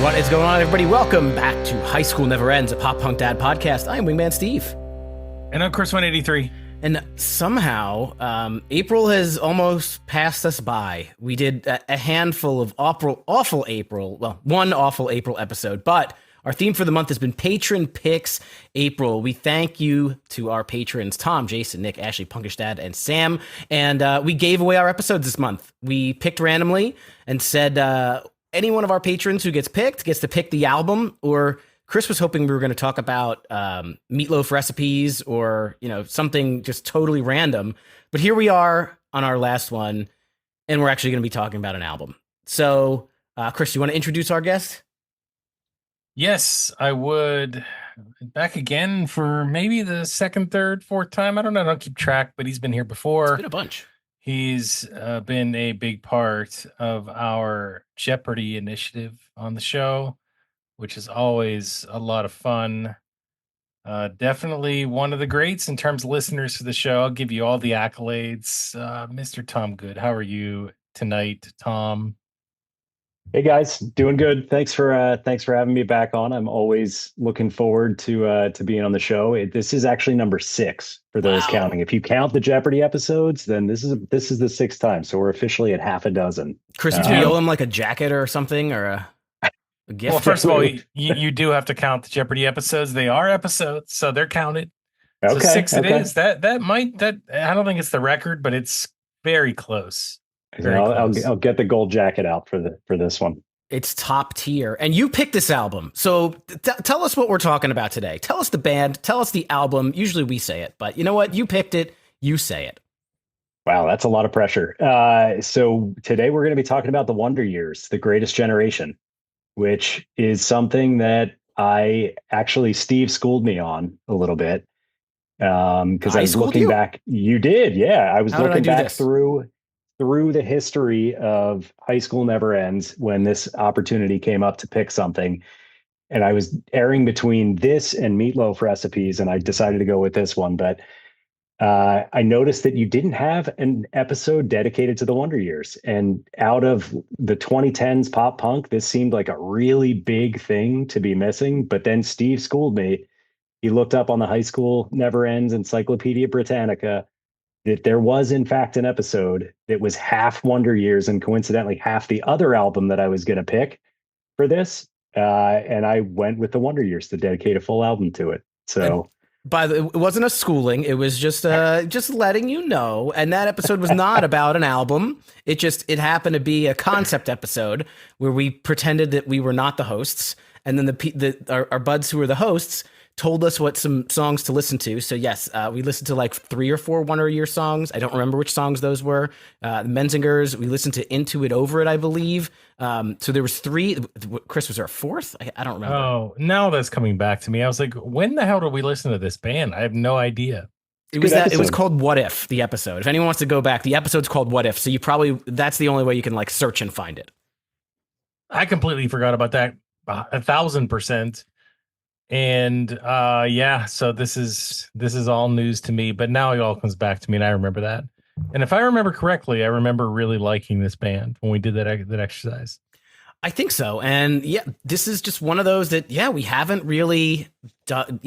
What is going on, everybody? Welcome back to High School Never Ends, a pop punk dad podcast. I am Wingman Steve. And I'm Chris 183. And somehow, April has almost passed us by. We did a handful of awful April, well, one awful April episode, but our theme for the month has been Patron Picks April. We thank you to our patrons, Tom, Jason, Nick, Ashley, Punkish Dad, and Sam. And we gave away our episodes this month. We picked randomly and said any one of our patrons who gets picked gets to pick the album, or Chris was hoping we were going to talk about meatloaf recipes or, something just totally random. But here we are on our last one, and we're actually going to be talking about an album. So, Chris, you want to introduce our guest? Yes, I would. Back again for maybe the second, third, fourth time. I don't know. I don't keep track, but he's been here before. It's been a bunch. He's been a big part of our Jeopardy initiative on the show, which is always a lot of fun. Definitely one of the greats in terms of listeners for the show. I'll give you all the accolades. Mr. Tom Good, how are you tonight, Tom? Hey guys, doing good. Thanks for having me back on. I'm always looking forward to being on the show. This is actually number 6 for those counting. If you count the Jeopardy episodes, then this is the 6th time. So we're officially at half a dozen. Chris, do you owe him like a jacket or something, or a gift? Well, first of all, you do have to count the Jeopardy episodes. They are episodes, so they're counted. So 6 it is. That I don't think it's the record, but it's very close. I'll get the gold jacket out for this one. It's top tier. And you picked this album. So tell us what we're talking about today. Tell us the band. Tell us the album. Usually we say it, but you know what? You picked it. You say it. Wow, that's a lot of pressure. So today we're going to be talking about the Wonder Years, the Greatest Generation, which is something that Steve schooled me on a little bit. Because I was looking back. You did. Yeah. I was looking back through the history of High School Never Ends when this opportunity came up to pick something. And I was erring between this and meatloaf recipes, and I decided to go with this one. But I noticed that you didn't have an episode dedicated to the Wonder Years. And out of the 2010s pop punk, this seemed like a really big thing to be missing. But then Steve schooled me. He looked up on the High School Never Ends Encyclopedia Britannica that there was, in fact, an episode that was half Wonder Years and coincidentally half the other album that I was going to pick for this. And I went with the Wonder Years to dedicate a full album to it. So, it wasn't a schooling. It was just letting you know. And that episode was not about an album. It happened to be a concept episode where we pretended that we were not the hosts. And then our buds who were the hosts told us what some songs to listen to. So yes, we listened to like 3 or 4 Wonder Year songs. I don't remember which songs those were. The Menzingers, we listened to Into It Over It, I believe. So there was 3. Chris, was there a 4th? I don't remember. Oh, now that's coming back to me. I was like, when the hell did we listen to this band? I have no idea. It was called What If, the episode. If anyone wants to go back, the episode's called What If. So that's the only way you can like search and find it. I completely forgot about that. 1,000%. And so this is all news to me, but now it all comes back to me and I remember that. And if I remember correctly, I remember really liking this band when we did that exercise. I think so. And yeah, this is just one of those that, we haven't really done,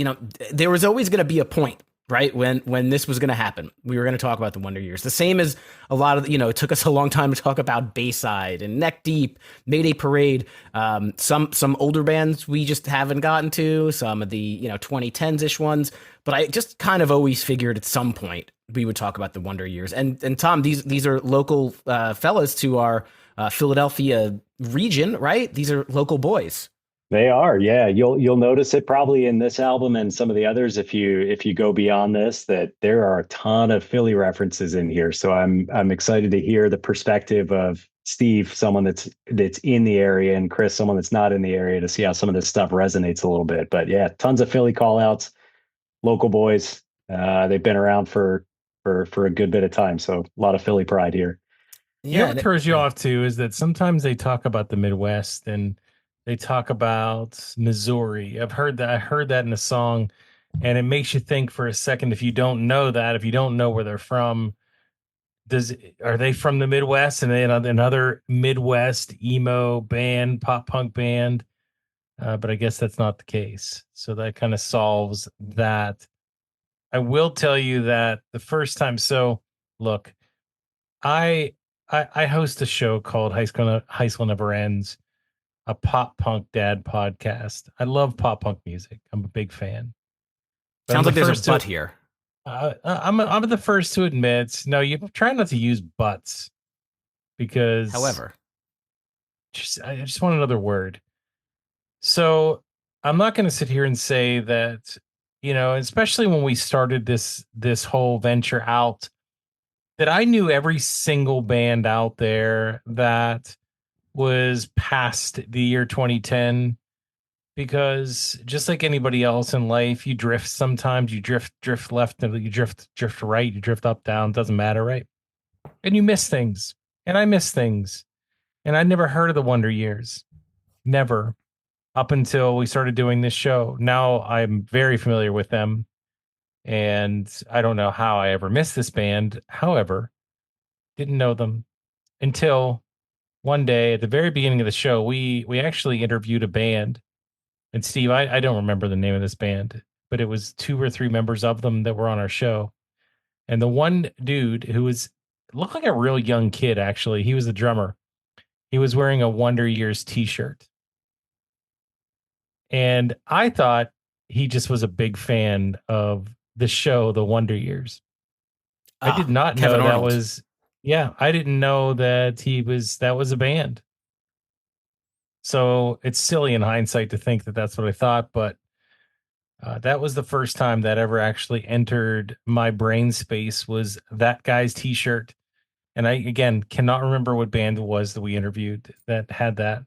there was always going to be a point, right? When this was going to happen, we were going to talk about the Wonder Years. The same as a lot of, it took us a long time to talk about Bayside and Neck Deep, Mayday Parade. Some older bands we just haven't gotten to, some of the, 2010s ish ones. But I just kind of always figured at some point we would talk about the Wonder Years. And Tom, these are local fellas to our Philadelphia region, right? These are local boys. They are, yeah. You'll notice it probably in this album and some of the others if you go beyond this, that there are a ton of Philly references in here. So I'm excited to hear the perspective of Steve, someone that's in the area, and Chris, someone that's not in the area, to see how some of this stuff resonates a little bit. But yeah, tons of Philly call outs, local boys. They've been around for a good bit of time. So a lot of Philly pride here. Yeah, what throws you off too is that sometimes they talk about the Midwest and they talk about Missouri. I heard that in a song, and it makes you think for a second. If you don't know where they're from, are they from the Midwest? And then another Midwest emo band, pop punk band but I guess that's not the case. So that kind of solves that. I will tell you that the first time. So look, I I host a show called High School Never Ends, a pop punk dad podcast. I love pop punk music. I'm a big fan. But I'm Sounds the like there's a first to butt here. I'm the first to admit. No, you try not to use butts because However, I just want another word. So I'm not going to sit here and say that, especially when we started this whole venture out, that I knew every single band out there that was past the year 2010, because just like anybody else in life, you drift sometimes, you drift left, and you drift right, you drift up, down, doesn't matter, right? And you miss things. And I miss things. And I'd never heard of the Wonder Years. Never. Up until we started doing this show. Now I'm very familiar with them. And I don't know how I ever missed this band. However, didn't know them until one day at the very beginning of the show, we actually interviewed a band. And Steve, I don't remember the name of this band, but it was 2 or 3 members of them that were on our show. And the one dude who looked like a real young kid, actually, he was the drummer. He was wearing a Wonder Years t-shirt. And I thought he just was a big fan of the show, The Wonder Years. I did not know Kevin that Arnold. was, yeah, I didn't know that that was a band. So it's silly in hindsight to think that that's what I thought, but that was the first time that ever actually entered my brain space, was that guy's t-shirt. And I, again, cannot remember what band it was that we interviewed that had that.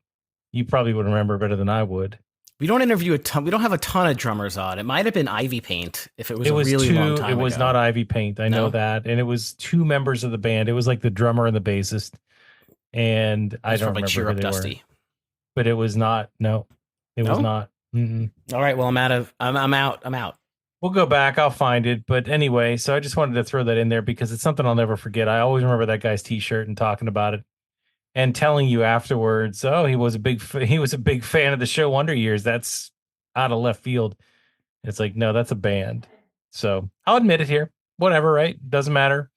You probably would remember better than I would. We don't interview a ton. We don't have a ton of drummers on. It might have been Ivy Paint if it was It a was really long time It was ago. not Ivy Paint. I know No? that. And it was 2 members of the band. It was like the drummer and the bassist. And I That's don't probably remember Cheer who Up they Dusty. were. But it was not. No, it was No? not. Mm-mm. All right. Well, I'm out. I'm out. We'll go back. I'll find it. But anyway, so I just wanted to throw that in there because it's something I'll never forget. I always remember that guy's t-shirt and talking about it and telling you afterwards, oh, he was a big fan of the show Wonder Years. That's out of left field. It's like, no, that's a band. So I'll admit it here. Whatever, right? Doesn't matter.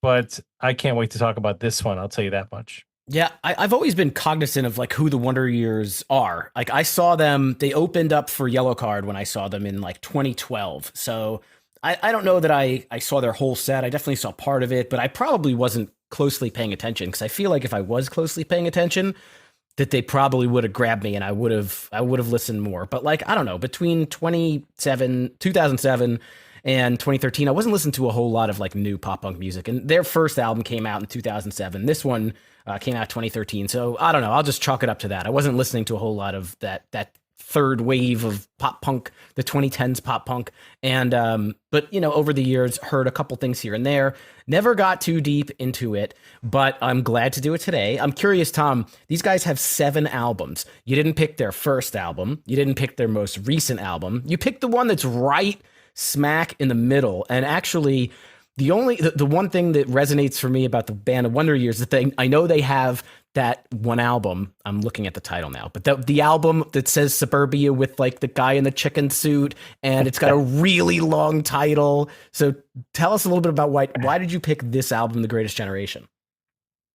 But I can't wait to talk about this one. I'll tell you that much. Yeah, I've always been cognizant of like who the Wonder Years are. Like I saw them, they opened up for Yellow Card when I saw them in like 2012. So I don't know that I saw their whole set. I definitely saw part of it, but I probably wasn't closely paying attention because I feel like if I was closely paying attention, that they probably would have grabbed me and I would have listened more. But like I don't know, between 2007 and 2013, I wasn't listening to a whole lot of like new pop punk music. And their first album came out in 2007. This one came out 2013. So I don't know. I'll just chalk it up to that. I wasn't listening to a whole lot of that third wave of pop punk, the 2010s pop punk. And but over the years, heard a couple things here and there. Never got too deep into it, but I'm glad to do it today. I'm curious, Tom. These guys have 7 albums. You didn't pick their first album. You didn't pick their most recent album. You picked the one that's right smack in the middle. And actually, the one thing that resonates for me about the band of Wonder Years is that I know they have that one album. I'm looking at the title now, but the album that says Suburbia with like the guy in the chicken suit, and it's got a really long title. So tell us a little bit about why did you pick this album, The Greatest Generation?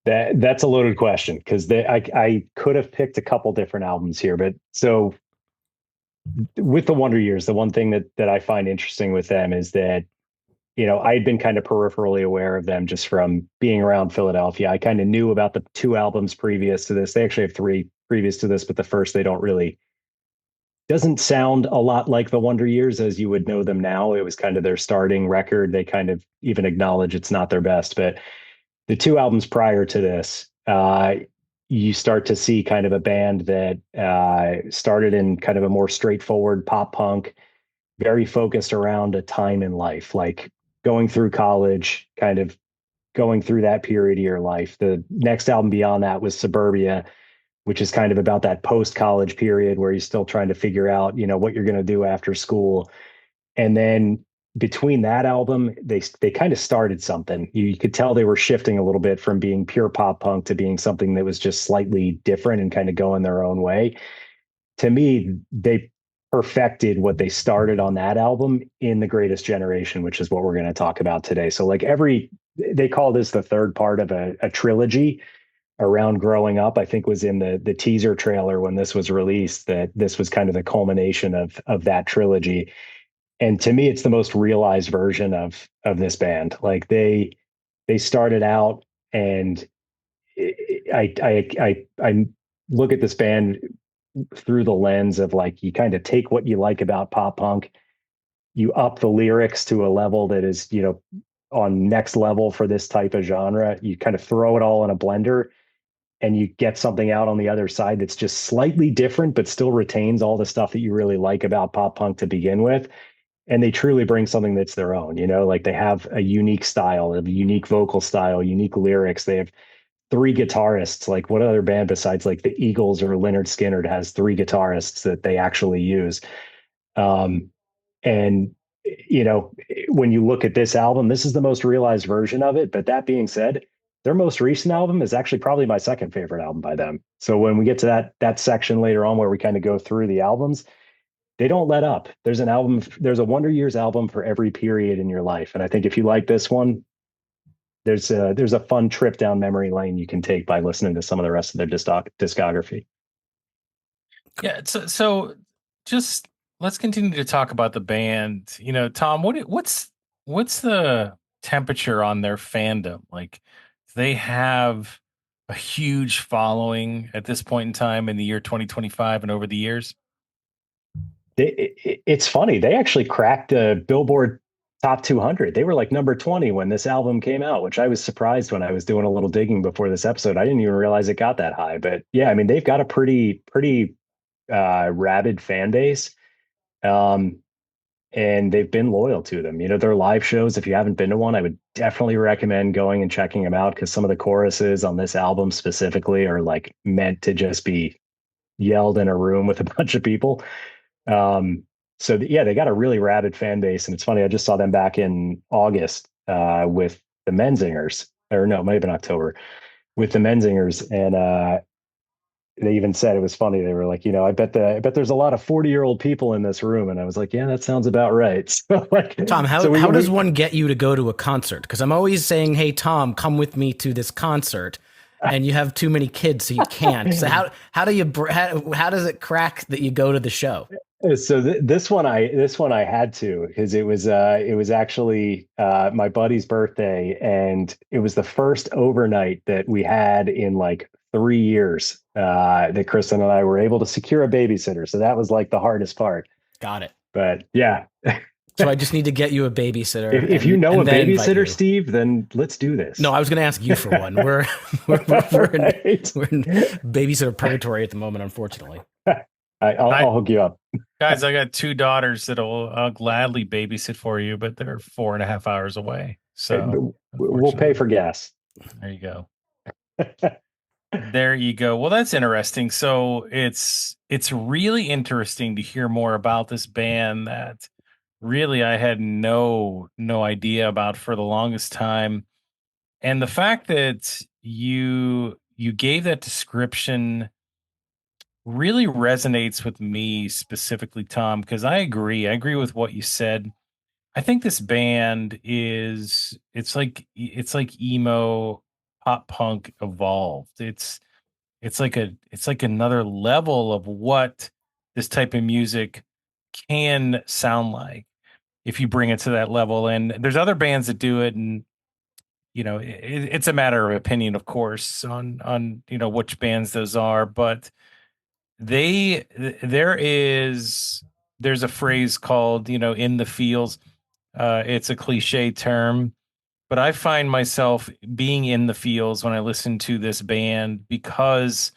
That's a loaded question because I could have picked a couple different albums here, but so with the Wonder Years, the one thing that I find interesting with them is that I'd been kind of peripherally aware of them just from being around Philadelphia. I kind of knew about the 2 albums previous to this. They actually have 3 previous to this, but the first they doesn't sound a lot like the Wonder Years as you would know them now. It was kind of their starting record. They kind of even acknowledge it's not their best, but the 2 albums prior to this, you start to see kind of a band that started in kind of a more straightforward pop punk, very focused around a time in life, like going through college, kind of going through that period of your life. The next album beyond that was Suburbia, which is kind of about that post-college period where you're still trying to figure out, what you're going to do after school. And then between that album, they kind of started something. You could tell they were shifting a little bit from being pure pop punk to being something that was just slightly different and kind of going their own way. to me, they perfected what they started on that album in The Greatest Generation, which is what we're going to talk about today. So like they call this the third part of a trilogy around growing up. I think was in the teaser trailer when this was released, that this was kind of the culmination of that trilogy. And to me, it's the most realized version of this band. Like they started out, and I look at this band through the lens of like, you kind of take what you like about pop punk, you up the lyrics to a level that is, on next level for this type of genre. You kind of throw it all in a blender, and you get something out on the other side that's just slightly different, but still retains all the stuff that you really like about pop punk to begin with. And they truly bring something that's their own, like they have a unique style, a unique vocal style, unique lyrics. They have three guitarists. Like, what other band besides like the Eagles or Leonard Skinner has three guitarists that they actually use? Um, and when you look at this album, this is the most realized version of it. But that being said, their most recent album is actually probably my second favorite album by them. So when we get to that section later on where we kind of go through the albums, they don't let up. There's a Wonder Years album for every period in your life. And I think if you like this one, there's a fun trip down memory lane you can take by listening to some of the rest of their discography. Yeah. So just let's continue to talk about the band. Tom, what's the temperature on their fandom? Like, they have a huge following at this point in time in the year 2025 and over the years. It's funny. They actually cracked a Billboard Top 200. They were like number 20 when this album came out, which I was surprised when I was doing a little digging before this episode. I didn't even realize it got that high. But yeah, I mean, they've got a pretty rabid fan base. And they've been loyal to them. Their live shows, if you haven't been to one, I would definitely recommend going and checking them out, because some of the choruses on this album specifically are like meant to just be yelled in a room with a bunch of people. Yeah, they got a really rabid fan base. And it's funny, I just saw them back in August with the Menzingers, or no, it might have been October, with the Menzingers. And they even said, it was funny, they were like, I bet there's a lot of 40-year-old people in this room. And I was like, yeah, that sounds about right. So like, Tom, how does one get you to go to a concert? Because I'm always saying, hey, Tom, come with me to this concert, and you have too many kids, so you can't. So how does it crack that you go to the show? So this one I had to, because it was actually my buddy's birthday, and it was the first overnight that we had in like 3 years that Kristen and I were able to secure a babysitter. So that was like the hardest part. Got it. But yeah. So I just need to get you a babysitter. If you know a babysitter, Steve, then let's do this. No, I was going to ask you for one. We're in babysitter purgatory at the moment, unfortunately. I'll hook you up. Guys, I got 2 daughters that'll gladly babysit for you, but they're 4.5 hours away. So we'll pay for gas. There you go. There you go. Well, that's interesting. So it's really interesting to hear more about this band that really I had no idea about for the longest time. And the fact that you gave that description really resonates with me specifically, Tom, because I agree with what you said. I think this band it's like emo pop punk evolved. It's like another level of what this type of music can sound like if you bring it to that level. And there's other bands that do it, and it's a matter of opinion, of course, on which bands those are, but there's a phrase called in the feels. It's a cliche term, but I find myself being in the feels when I listen to this band, because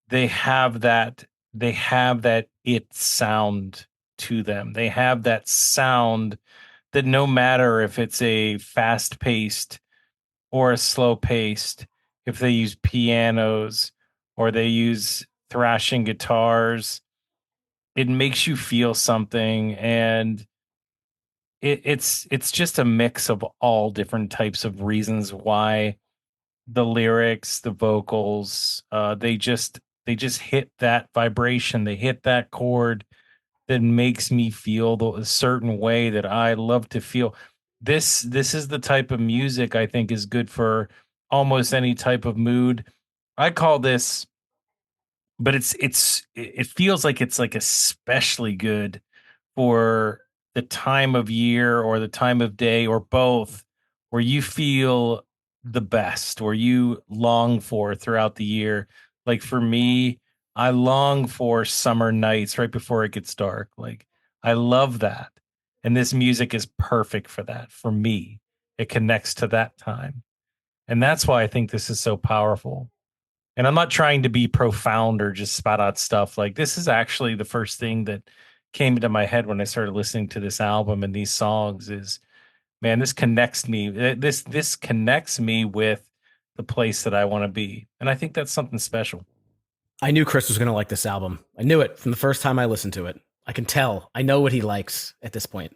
they have that it sound to them. They have that sound that no matter if it's a fast paced or a slow paced, if they use pianos or they use thrashing guitars, it makes you feel something. And it's just a mix of all different types of reasons why the lyrics, the vocals, they just They just hit that vibration. They hit that chord that makes me feel a certain way that I love to feel. This is the type of music I think is good for almost any type of mood. I call this, but it feels like it's like especially good for the time of year or the time of day or both, where you feel the best, or you long for throughout the year. Like for me, I long for summer nights right before it gets dark. Like I love that. And this music is perfect for that. For me, it connects to that time. And that's why I think this is so powerful. And I'm not trying to be profound or just spout out stuff. Like this is actually the first thing that came into my head when I started listening to this album and these songs is, man, this connects me. This connects me with the place that I want to be. And I think that's something special. I knew Chris was going to like this album. I knew it from the first time I listened to it. I can tell. I know what he likes at this point.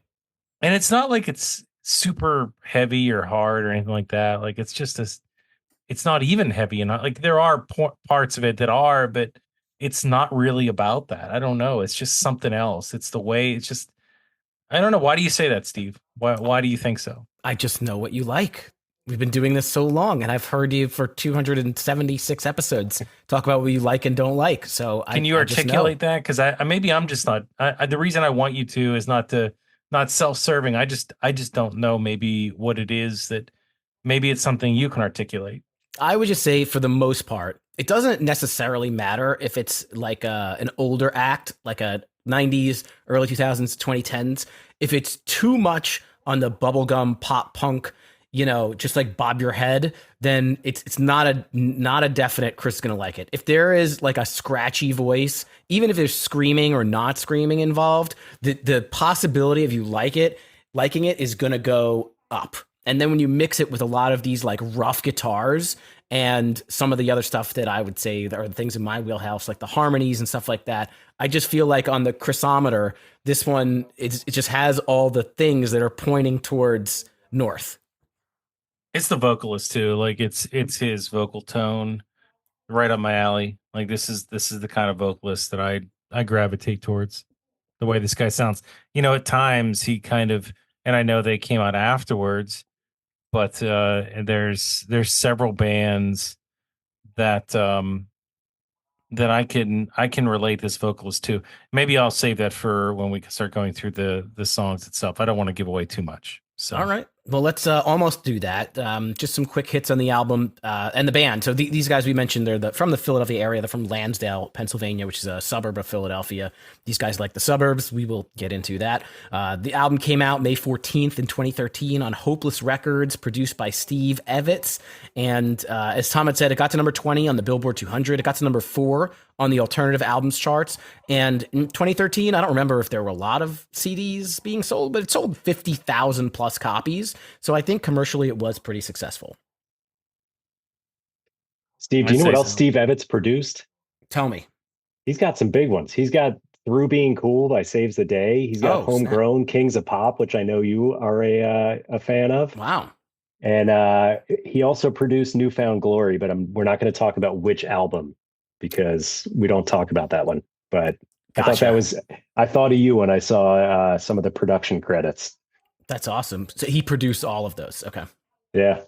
And it's not like it's super heavy or hard or anything like that. Like it's just it's not even heavy, and like there are parts of it that are, but it's not really about that. I don't know. It's just something else. It's the way. It's just I don't know. Why do you say that, Steve? Why do you think so? I just know what you like. We've been doing this so long, and I've heard you for 276 episodes talk about what you like and don't like. So can you articulate that? Because I maybe I'm just not. The reason I want you to is not self-serving. I just don't know maybe what it is that maybe it's something you can articulate. I would just say, for the most part, it doesn't necessarily matter if it's like an older act, like a 90s, early 2000s, 2010s. If it's too much on the bubblegum pop punk, just like bob your head, then it's not a definite Chris is gonna like it. If there is like a scratchy voice, even if there's screaming or not screaming involved, the possibility of you liking it is gonna go up. And then when you mix it with a lot of these like rough guitars and some of the other stuff that I would say are the things in my wheelhouse, like the harmonies and stuff like that, I just feel like on the Chrisometer, this one, it just has all the things that are pointing towards north. It's the vocalist too. Like it's his vocal tone right up my alley. Like this is the kind of vocalist that I gravitate towards. The way this guy sounds. At times he kind of, and I know they came out afterwards, but there's several bands that that I can relate this vocalist to. Maybe I'll save that for when we start going through the songs itself. I don't want to give away too much. So all right. Well, let's almost do that. Just some quick hits on the album and the band. So these guys we mentioned, they're from the Philadelphia area. They're from Lansdale, Pennsylvania, which is a suburb of Philadelphia. These guys like the suburbs. We will get into that. The album came out May 14th in 2013 on Hopeless Records, produced by Steve Evans. And as Tom had said, it got to number 20 on the Billboard 200. It got to number 4 on the alternative albums charts. And in 2013, I don't remember if there were a lot of CDs being sold, but it sold 50,000 plus copies. So I think commercially it was pretty successful. Steve, do you know what else Steve Evans produced? Tell me. He's got some big ones. He's got Through Being Cool by Saves the Day. He's got Homegrown, snap. Kings of Pop, which I know you are a fan of. Wow. And he also produced Newfound Glory, but we're not going to talk about which album because we don't talk about that one. But gotcha. I thought of you when I saw some of the production credits. That's awesome. So he produced all of those. Okay. Yeah.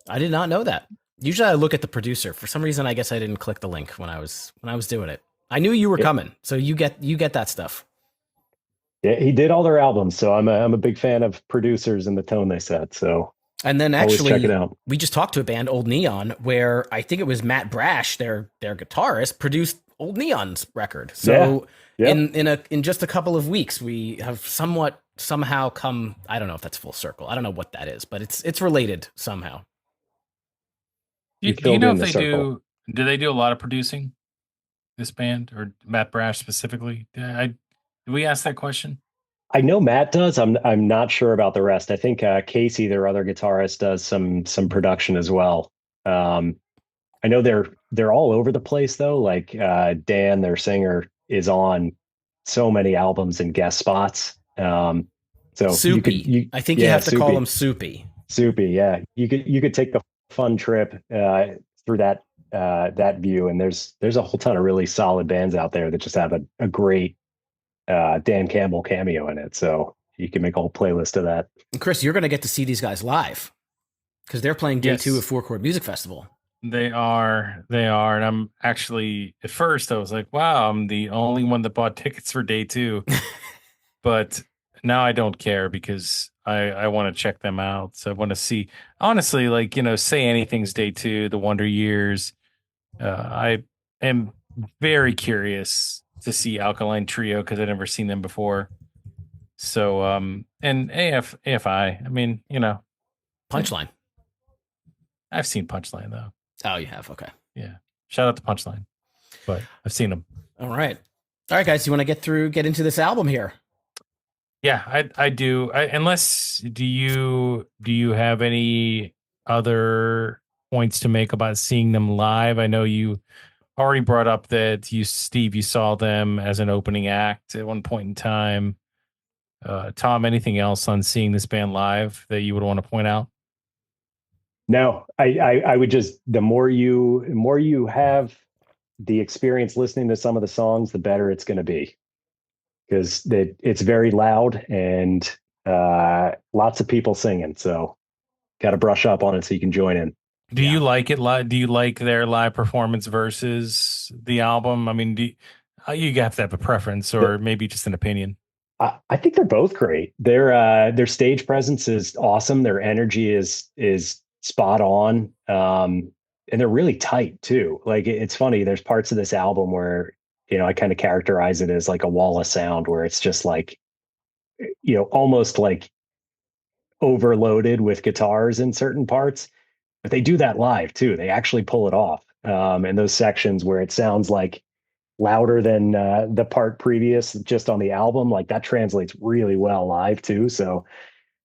I did not know that. Usually I look at the producer. For some reason, I guess I didn't click the link when I was doing it. I knew you were coming. So you get that stuff. Yeah, he did all their albums. So I'm a big fan of producers and the tone they set. So and then actually, check it out. We just talked to a band, Old Neon, where I think it was Matt Brash, their guitarist, produced Old Neon's record. So in just a couple of weeks, we have somehow come. I don't know if that's full circle. I don't know what that is, but it's related somehow. Do you know if they do they do a lot of producing? This band or Matt Brash specifically? Did we ask that question? I know Matt does. I'm not sure about the rest. I think Casey, their other guitarist, does some production as well. I know they're all over the place though. Like Dan, their singer, is on so many albums and guest spots. So Soupy. I think you have to call him Soupy. Soupy, yeah. You could take a fun trip through that that view. And there's a whole ton of really solid bands out there that just have a great Dan Campbell cameo in it. So you can make a whole playlist of that. And Chris, you're going to get to see these guys live because they're playing day 2 of Four Chord Music Festival. They are. And I'm actually, at first I was like, wow, I'm the only one that bought tickets for day 2. But now I don't care because I want to check them out. So I want to see, honestly, like, Say Anything's day 2, The Wonder Years. I am very curious to see Alkaline Trio because I've never seen them before. So, and AFI, I mean, Punchline. I've seen Punchline though. Oh, you have? Okay. Yeah. Shout out to Punchline. But I've seen them. All right, guys. You want to get into this album here? Yeah, I do. Unless do you have any other points to make about seeing them live? I know you already brought up that Steve, you saw them as an opening act at one point in time. Tom, anything else on seeing this band live that you would want to point out? No, I would just, the more you have the experience listening to some of the songs, the better it's going to be, because it's very loud and lots of people singing. So got to brush up on it so you can join in. Do you like it live? Do you like their live performance versus the album? I mean, you have to have a preference or maybe just an opinion. I think they're both great. Their stage presence is awesome. Their energy is spot on. And they're really tight too. Like, it's funny. There's parts of this album where, I kind of characterize it as like a wall of sound where it's just like, almost like overloaded with guitars in certain parts, but they do that live too. They actually pull it off. And those sections where it sounds like louder than the part previous just on the album, like that translates really well live too. So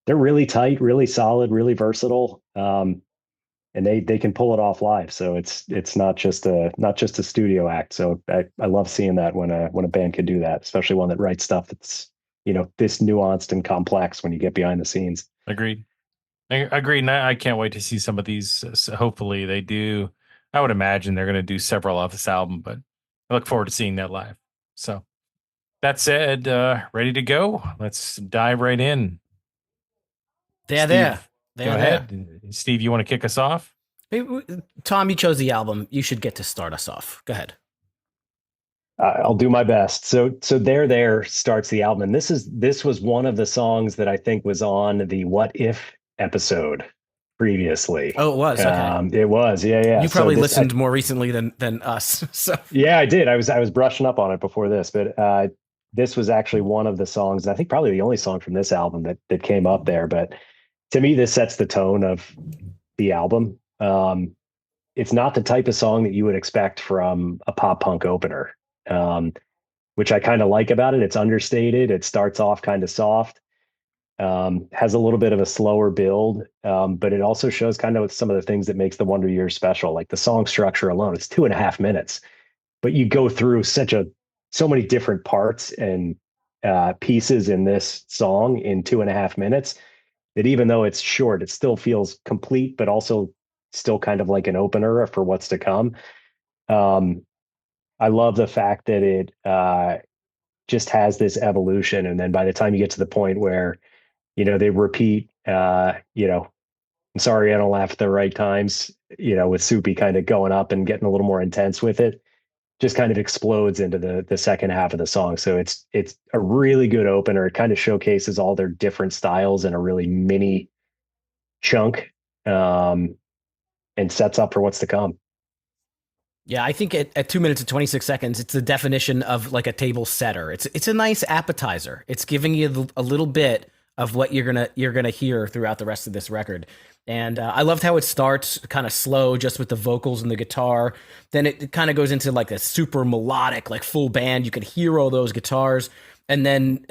they're really tight, really solid, really versatile. And they can pull it off live. So it's not just a studio act. So I love seeing that when a band can do that, especially one that writes stuff that's, this nuanced and complex when you get behind the scenes. Agreed. And I can't wait to see some of these. So hopefully they do. I would imagine they're going to do several off this album, but I look forward to seeing that live. So that said, ready to go. Let's dive right in. Go ahead. Steve, you want to kick us off? Tom, you chose the album. You should get to start us off. Go ahead. I'll do my best. So there starts the album. And this was one of the songs that I think was on the What If episode previously. Oh, it was. Okay. It was. Yeah. You probably listened more recently than us. So yeah, I did. I was brushing up on it before this, but this was actually one of the songs, and I think probably the only song from this album that came up there. But to me, this sets the tone of the album. It's not the type of song that you would expect from a pop punk opener, which I kind of like about it. It's understated. It starts off kind of soft, has a little bit of a slower build, but it also shows kind of some of the things that makes the Wonder Years special. Like the song structure alone, it's 2.5 minutes, but you go through so many different parts and pieces in this song in 2.5 minutes that even though it's short, it still feels complete, but also still kind of like an opener for what's to come. I love the fact that it just has this evolution. And then by the time you get to the point where, they repeat, I'm sorry, I don't laugh at the right times, with Soupy kind of going up and getting a little more intense with it, just kind of explodes into the second half of the song. So it's a really good opener. It kind of showcases all their different styles in a really mini chunk, and sets up for what's to come. Yeah, I think at 2 minutes and 26 seconds, it's the definition of like a table setter. It's a nice appetizer. It's giving you a little bit of what you're gonna hear throughout the rest of this record. And I loved how it starts kind of slow, just with the vocals and the guitar. Then it kind of goes into like a super melodic, like full band. You can hear all those guitars. And then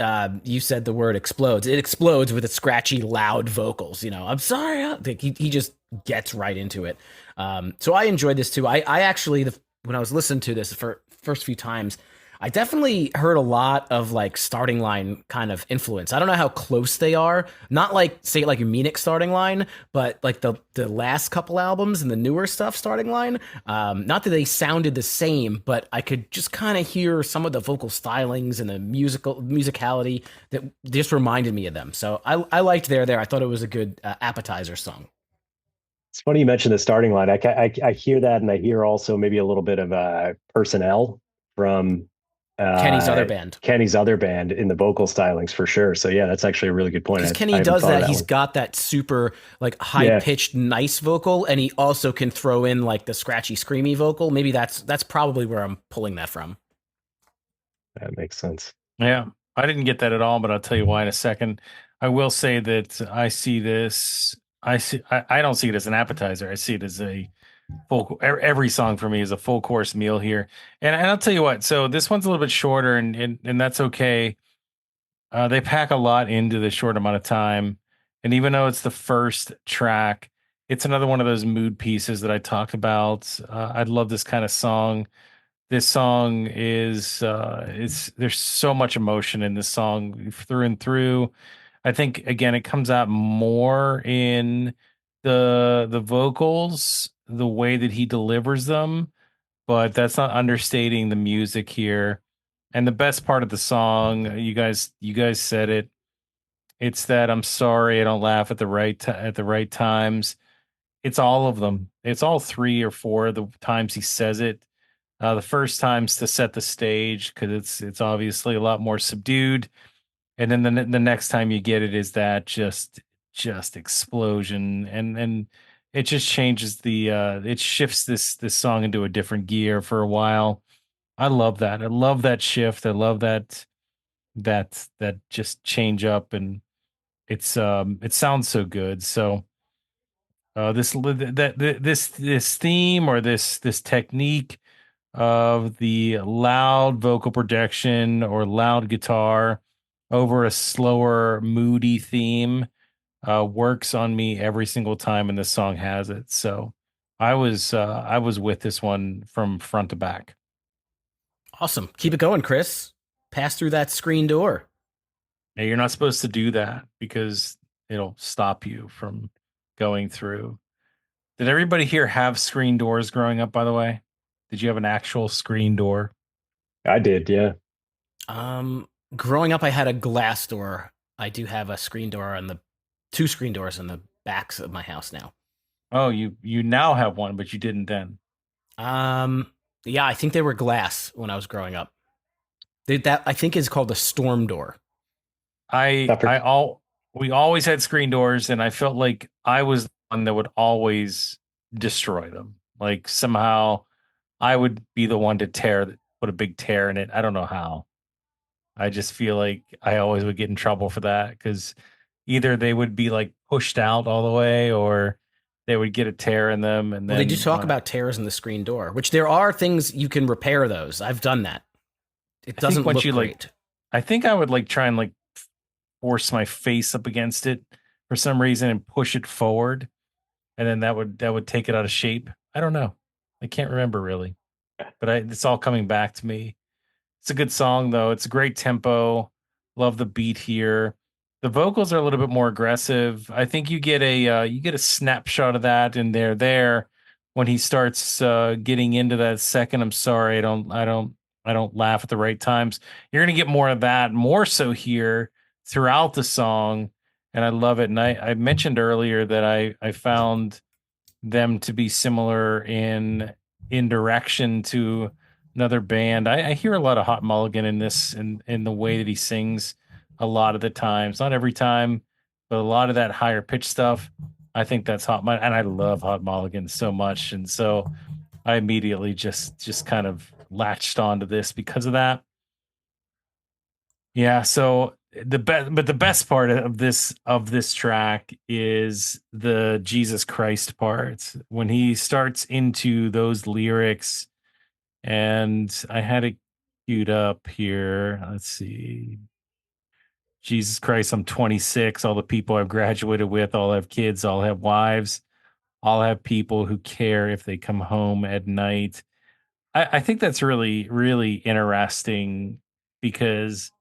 you said the word explodes. It explodes with its scratchy, loud vocals. I'm sorry. He just gets right into it. So I enjoyed this too. I actually, when I was listening to this for first few times, I definitely heard a lot of like starting line kind of influence. I don't know how close they are. Not like say like a Munich starting line, but like the last couple albums and the newer stuff starting line. Not that they sounded the same, but I could just kind of hear some of the vocal stylings and the musicality that just reminded me of them. So I liked There. I thought it was a good appetizer song. It's funny you mentioned the starting line. I hear that, and I hear also maybe a little bit of personnel from Kenny's other band. Kenny's other band in the vocal stylings for sure. So yeah, that's actually a really good point. Because I Kenny haven't does thought of that. He's one. got that super like high Yeah, pitched nice vocal, and he also can throw in like the scratchy screamy vocal. Maybe that's probably where I'm pulling that from. that makes sense. Yeah, I didn't get that at all, but I'll tell you why in a second. I will say that I see this. I don't see it as an appetizer. I see it as a every song for me is a full course meal here. And I'll tell you what. So this one's a little bit shorter, and that's okay. They pack a lot into the short amount of time, and even though it's the first track, it's another one of those mood pieces that I talked about. I love this kind of song. This song is it's there's so much emotion in this song through and through. I think again it comes out more in the vocals, the way that he delivers them, but that's not understating the music here. And the best part of the song, you guys said it. It's that I'm sorry I don't laugh at at the right times. It's all of them. It's all three or four of the times he says it. The first time's to set the stage because it's obviously a lot more subdued, and then the next time you get it is that just explosion, and it just changes it shifts this song into a different gear for a while. I love that. I love that shift. I love that just change up, and it sounds so good. So this theme or this technique of the loud vocal production or loud guitar over a slower, moody theme works on me every single time, and this song has it. So I was with this one from front to back. Awesome. Keep it going, Chris. Pass through that screen door. Now, you're not supposed to do that because it'll stop you from going through. Did everybody here have screen doors growing up, by the way? Did you have an actual screen door? I did, yeah. Um, Growing up, I had a glass door. I do have a screen door on the two screen doors on the backs of my house now. Oh, you now have one, but you didn't then. Um, yeah, I think they were glass when I was growing up. That I think is called a storm door. I That per- I all We always had screen doors, and I felt like I was the one that would always destroy them. Like somehow I would be the one to put a big tear in it. I don't know how. I just feel like I always would get in trouble for that because either they would be like pushed out all the way, or they would get a tear in them, and Well, they do then talk about tears in the screen door, which there are things you can repair those. I've done that. It I think doesn't once look you great. I think I would like try and like force my face up against it for some reason and push it forward, and then that would take it out of shape. I don't know. I can't remember really, but it's all coming back to me. It's a good song though. It's a great tempo. Love the beat here. The vocals are a little bit more aggressive. I think you get a snapshot of that in there when he starts getting into that second. I'm sorry, I don't laugh at the right times. You're gonna get more of that, more so here throughout the song, and I love it. And I mentioned earlier that I found them to be similar in direction to another band. I hear a lot of Hot Mulligan in this in the way that he sings a lot of the times. Not every time, but a lot of that higher pitch stuff. I think that's and I love Hot Mulligan so much. And so I immediately just kind of latched onto this because of that. Yeah, so the best part of this track is the Jesus Christ part when he starts into those lyrics, and I had it queued up here. Let's see. Jesus Christ, I'm 26. All the people I've graduated with all have kids, all have wives, all have people who care if they come home at night. I think that's really, really interesting because,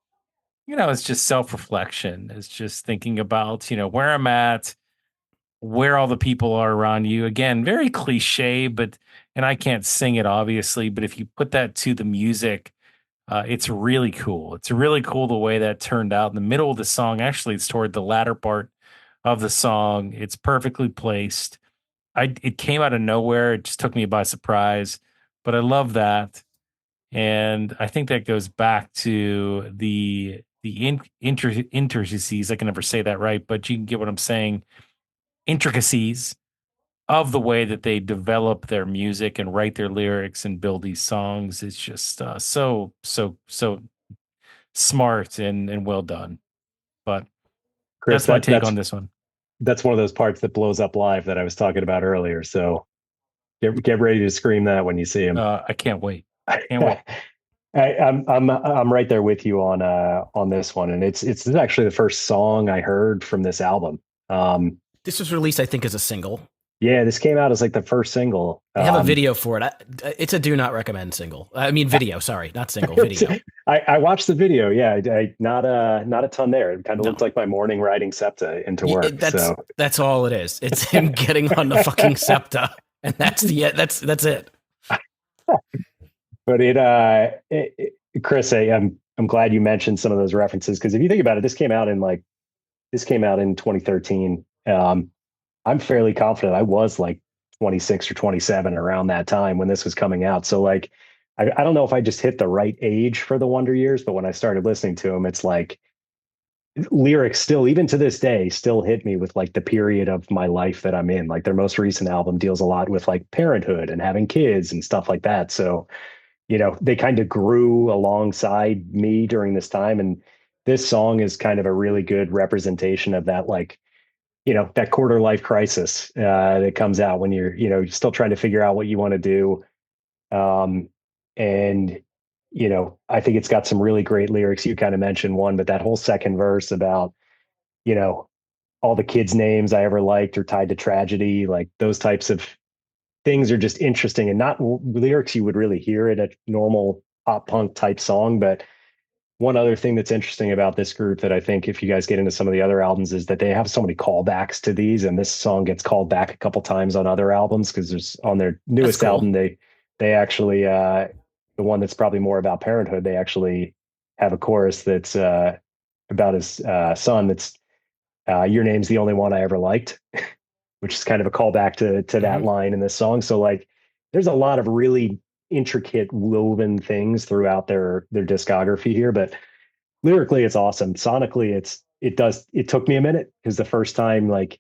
it's just self-reflection. It's just thinking about, where I'm at, where all the people are around you. Again, very cliche, and I can't sing it obviously, but if you put that to the music, it's really cool. It's really cool the way that turned out in the middle of the song. Actually, it's toward the latter part of the song. It's perfectly placed. It came out of nowhere. It just took me by surprise, but I love that. And I think that goes back to the intricacies. I can never say that right, but you can get what I'm saying. Intricacies of the way that they develop their music and write their lyrics and build these songs. It's just so smart and well done. But Chris, that's my take on this one. that's one of those parts that blows up live that I was talking about earlier. So get ready to scream that when you see him. I can't wait. Can't wait. I'm right there with you on this one, and this is actually the first song I heard from this album. This was released, I think, as a single. Yeah, this came out as like the first single. They have a video for it. It's a do not recommend single. I mean, video. Sorry, not single. Video. I watched the video. Yeah, not a ton there. It kind of looked like my morning riding SEPTA into work. That's all it is. It's him getting on the fucking SEPTA, and that's it. But Chris, I'm glad you mentioned some of those references because if you think about it, this came out in 2013. I'm fairly confident I was like 26 or 27 around that time when this was coming out. So like, I don't know if I just hit the right age for the Wonder Years, but when I started listening to them, it's like lyrics still, even to this day, still hit me with like the period of my life that I'm in. Like their most recent album deals a lot with like parenthood and having kids and stuff like that. So, they kind of grew alongside me during this time. And this song is kind of a really good representation of that, like, that quarter life crisis that comes out when you're still trying to figure out what you want to do. And, I think it's got some really great lyrics. You kind of mentioned one, but that whole second verse about, all the kids' names I ever liked are tied to tragedy, like those types of things are just interesting and not lyrics you would really hear in a normal pop punk type song. But one other thing that's interesting about this group that I think if you guys get into some of the other albums is that they have so many callbacks to these, and this song gets called back a couple times on other albums because there's on their newest album they actually the one that's probably more about parenthood, they actually have a chorus that's about his son that's your name's the only one I ever liked, which is kind of a callback to that line in this song. So like there's a lot of really intricate woven things throughout their discography here, but lyrically it's awesome. Sonically it took me a minute because the first time like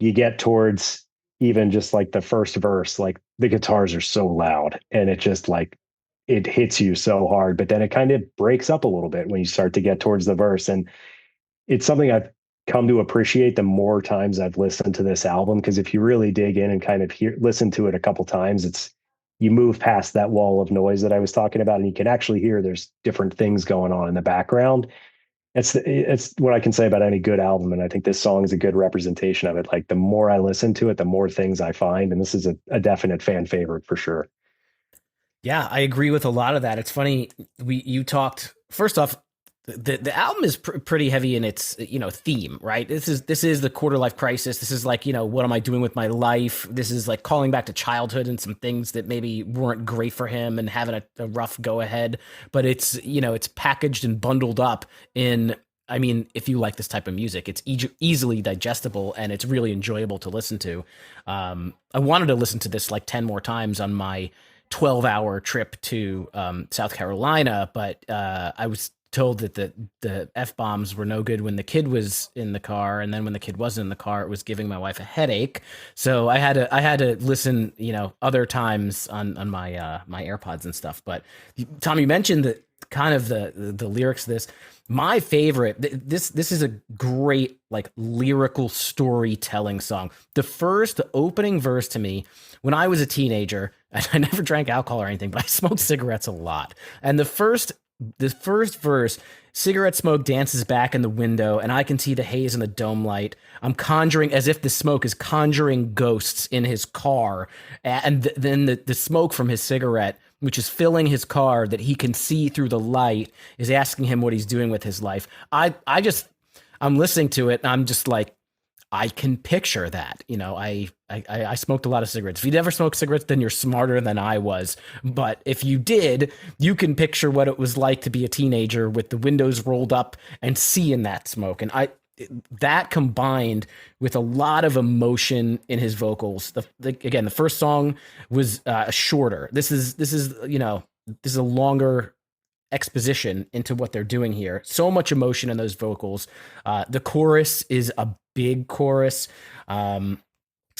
you get towards even just like the first verse, like the guitars are so loud and it just like it hits you so hard, but then it kind of breaks up a little bit when you start to get towards the verse. And it's something I've come to appreciate the more times I've listened to this album, because if you really dig in and kind of listen to it a couple times, you move past that wall of noise that I was talking about, and you can actually hear there's different things going on in the background. It's what I can say about any good album, and I think this song is a good representation of it. Like the more I listen to it, the more things I find, and this is a definite fan favorite for sure. Yeah, I agree with a lot of that. It's funny, you talked first off. The album is pretty heavy in its theme, right? This is the quarter life crisis. This is like what am I doing with my life? This is like calling back to childhood and some things that maybe weren't great for him and having a rough go ahead. But it's it's packaged and bundled up in. I mean, if you like this type of music, it's easily digestible and it's really enjoyable to listen to. I wanted to listen to this like 10 more times on my 12-hour trip to South Carolina, but I was told that the F-bombs were no good when the kid was in the car, and then when the kid wasn't in the car, it was giving my wife a headache. So I had to listen, other times on my my AirPods and stuff. But Tom, you mentioned that kind of the lyrics of this. My favorite, this is a great like lyrical storytelling song. The opening verse to me, when I was a teenager, and I never drank alcohol or anything, but I smoked cigarettes a lot. And the first verse, cigarette smoke dances back in the window, and I can see the haze in the dome light. I'm conjuring, as if the smoke is conjuring ghosts in his car. And then the smoke from his cigarette which is filling his car that he can see through the light, is asking him what he's doing with his life. I'm listening to it and I'm just like, I can picture that. I smoked a lot of cigarettes. If you never smoked cigarettes, then you're smarter than I was. But if you did, you can picture what it was like to be a teenager with the windows rolled up and seeing that smoke. And that combined with a lot of emotion in his vocals. Again, the first song was shorter. This is a longer exposition into what they're doing here. So much emotion in those vocals. The chorus is a big chorus.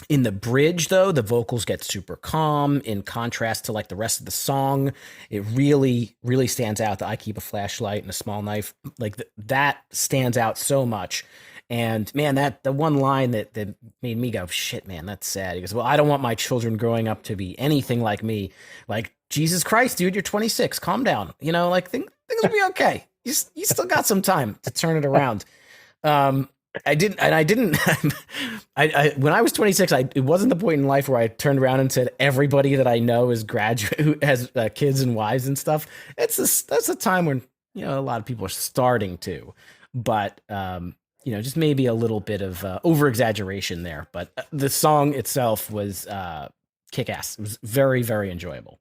In the bridge, though, the vocals get super calm in contrast to like the rest of the song. It really, really stands out that I keep a flashlight and a small knife. Like that stands out so much. And man, the one line that made me go, shit, man, that's sad. He goes, well, I don't want my children growing up to be anything like me. Like, Jesus Christ, dude, you're 26. Calm down. Like things will be okay. You still got some time to turn it around. When I was 26, it wasn't the point in life where I turned around and said, everybody that I know is who has kids and wives and stuff. That's a time when, a lot of people are starting to, but, just maybe a little bit of over exaggeration there, but the song itself was kick-ass. It was very, very enjoyable.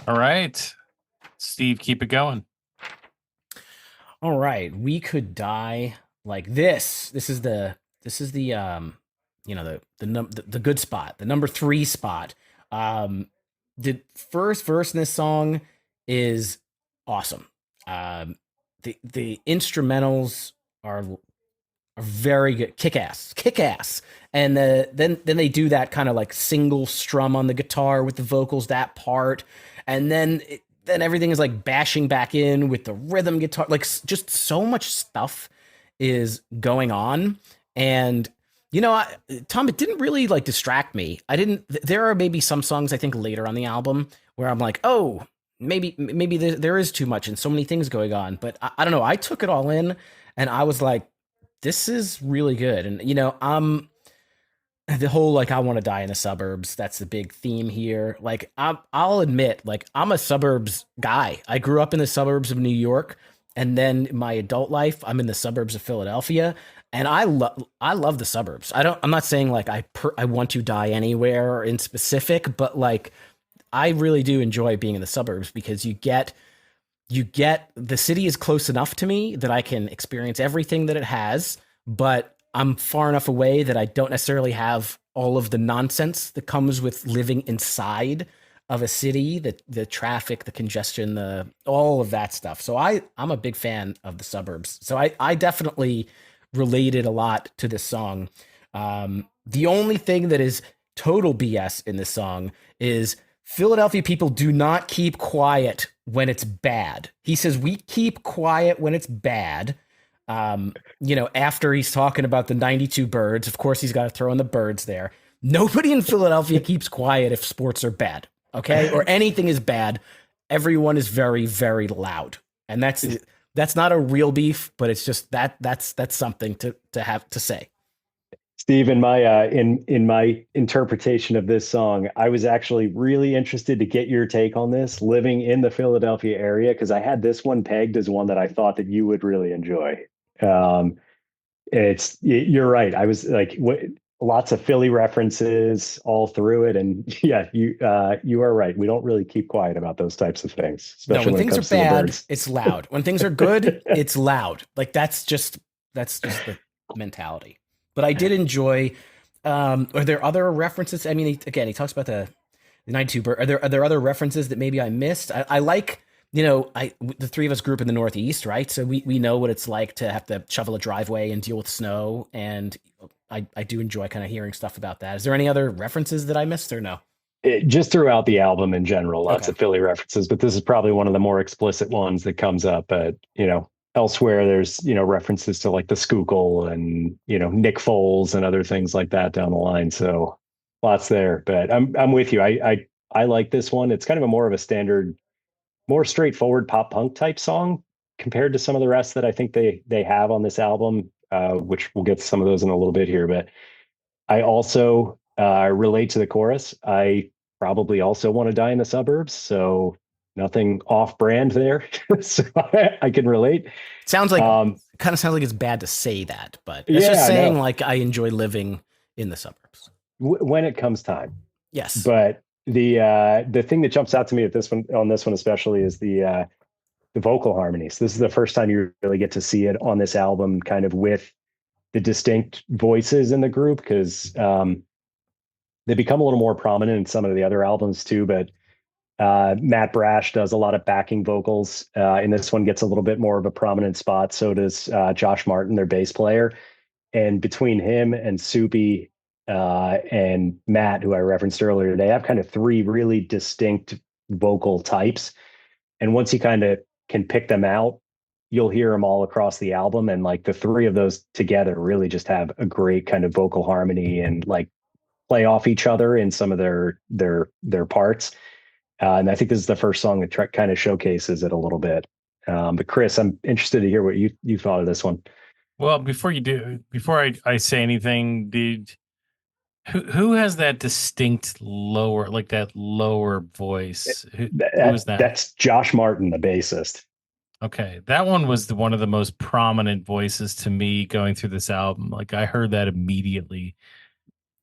All right, Steve, keep it going. All right, We Could Die Like This. This is the the good spot, the number 3 spot. The first verse in this song is awesome. The instrumentals are very good, kick ass, and then they do that kind of like single strum on the guitar with the vocals, that part, and then everything is like bashing back in with the rhythm guitar. Like just so much stuff is going on. And, Tom, it didn't really like distract me. There are maybe some songs I think later on the album where I'm like, oh, maybe there is too much and so many things going on. But I don't know. I took it all in and I was like, this is really good. And, the whole, like, I want to die in the suburbs. That's the big theme here. Like, I'll admit, like, I'm a suburbs guy. I grew up in the suburbs of New York. And then my adult life, I'm in the suburbs of Philadelphia. And I love the suburbs. I'm not saying like I want to die anywhere in specific, but like, I really do enjoy being in the suburbs because you get the city is close enough to me that I can experience everything that it has, but I'm far enough away that I don't necessarily have all of the nonsense that comes with living inside of a city, the traffic, the congestion, all of that stuff. So I'm a big fan of the suburbs. So I definitely related a lot to this song. The only thing that is total BS in this song is Philadelphia people do not keep quiet when it's bad. He says we keep quiet when it's bad. After he's talking about the 92 birds, of course he's got to throw in the birds there. Nobody in Philadelphia keeps quiet if sports are bad, okay? Or anything is bad. Everyone is very, very loud. And that's not a real beef, but it's just that's something to have to say. Steve, in my interpretation of this song, I was actually really interested to get your take on this, living in the Philadelphia area, because I had this one pegged as one that I thought that you would really enjoy. You're right. I was like, lots of Philly references all through it, and yeah, you are right. We don't really keep quiet about those types of things, especially when things are bad. It's loud. When things are good, it's loud. Like that's just the mentality. But I did enjoy. Are there other references? I mean, he talks about the 92 bird. Are there other references that maybe I missed? I like, the three of us grew up in the Northeast, right? So we know what it's like to have to shovel a driveway and deal with snow. And I do enjoy kind of hearing stuff about that. Is there any other references that I missed or no? Just throughout the album in general, lots of Philly references, but this is probably one of the more explicit ones that comes up. But, elsewhere, there's, references to like the Schuylkill and, Nick Foles and other things like that down the line. So lots there, but I'm with you. I like this one. It's kind of more of a standard, more straightforward pop punk type song compared to some of the rest that I think they have on this album, which we'll get to some of those in a little bit here. But I also relate to the chorus. I probably also want to die in the suburbs. So nothing off brand there. So I can relate. Sounds like Um, kind of sounds like it's bad to say that, but that's just yeah, saying no, like I enjoy living in the suburbs. when it comes time. Yes. But the thing that jumps out to me at this one on this one especially is the vocal harmonies. This is the first time you really get to see it on this album, kind of with the distinct voices in the group, because they become a little more prominent in some of the other albums too. But Matt Brash does a lot of backing vocals. In this one, gets a little bit more of a prominent spot. So does Josh Martin, their bass player. And between him and Soupy and Matt, who I referenced earlier, they have kind of three really distinct vocal types. And once you kind of can pick them out, you'll hear them all across the album. And like the three of those together really just have a great kind of vocal harmony and like play off each other in some of their parts. And I think this is the first song that kind of showcases it a little bit. But Chris, I'm interested to hear what you thought of this one. Well, before I say anything, did who has that distinct lower, like that lower voice? Who is that? That's Josh Martin, the bassist. Okay, that one was one of the most prominent voices to me going through this album. Like I heard that immediately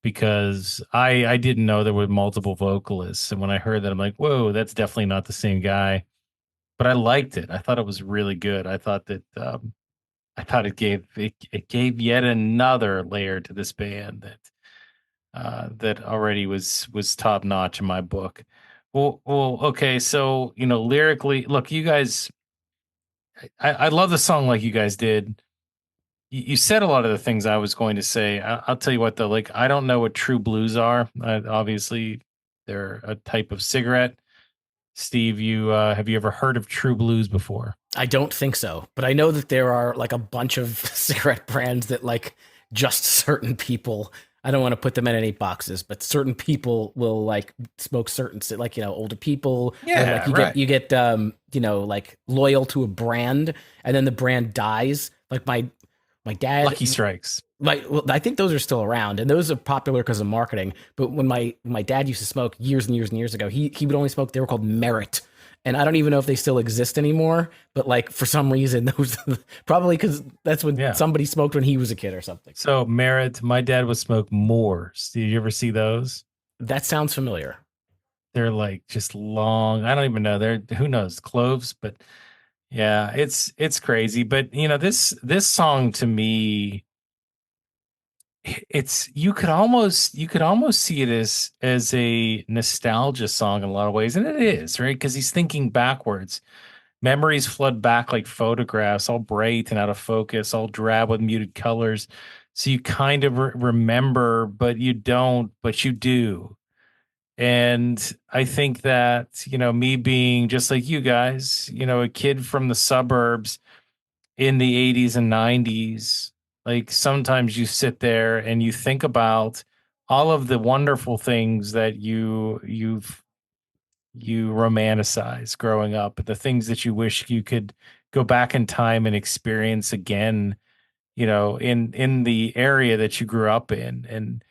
because I didn't know there were multiple vocalists, and when I heard that, I'm like, whoa, that's definitely not the same guy. But I liked it. I thought it was really good. I thought it gave yet another layer to this band that already was top notch in my book. Okay, so lyrically, look, you guys, I love the song like you guys did. You said a lot of the things I was going to say. I'll tell you what though, like I don't know what true blues are. Obviously, they're a type of cigarette. Steve, you have you ever heard of true blues before? I don't think so, but I know that there are like a bunch of cigarette brands that like just certain people. I don't want to put them in any boxes, but certain people will like smoke certain like older people or like Yeah, right. you get like loyal to a brand and then the brand dies. Like my dad Lucky Strikes. well, I think those are still around, and those are popular because of marketing. But when my dad used to smoke years and years and years ago, he would only smoke. They were called Merit, and I don't even know if they still exist anymore. But like for some reason, those probably because that's when Yeah. somebody smoked when he was a kid or something. So Merit, my dad would smoke Moors. Did you ever see those? That sounds familiar. They're like just long. I don't even know. They're who knows cloves, but yeah, it's crazy. But this song to me, it's you could almost see it as a nostalgia song in a lot of ways, and it is right because he's thinking backwards. Memories flood back like photographs, all bright and out of focus, all drab with muted colors. So you kind of remember, but you don't, but you do. And I think that, me being just like you guys, a kid from the suburbs in the 80s and 90s, like sometimes you sit there and you think about all of the wonderful things that you romanticize growing up, the things that you wish you could go back in time and experience again, in the area that you grew up in. And,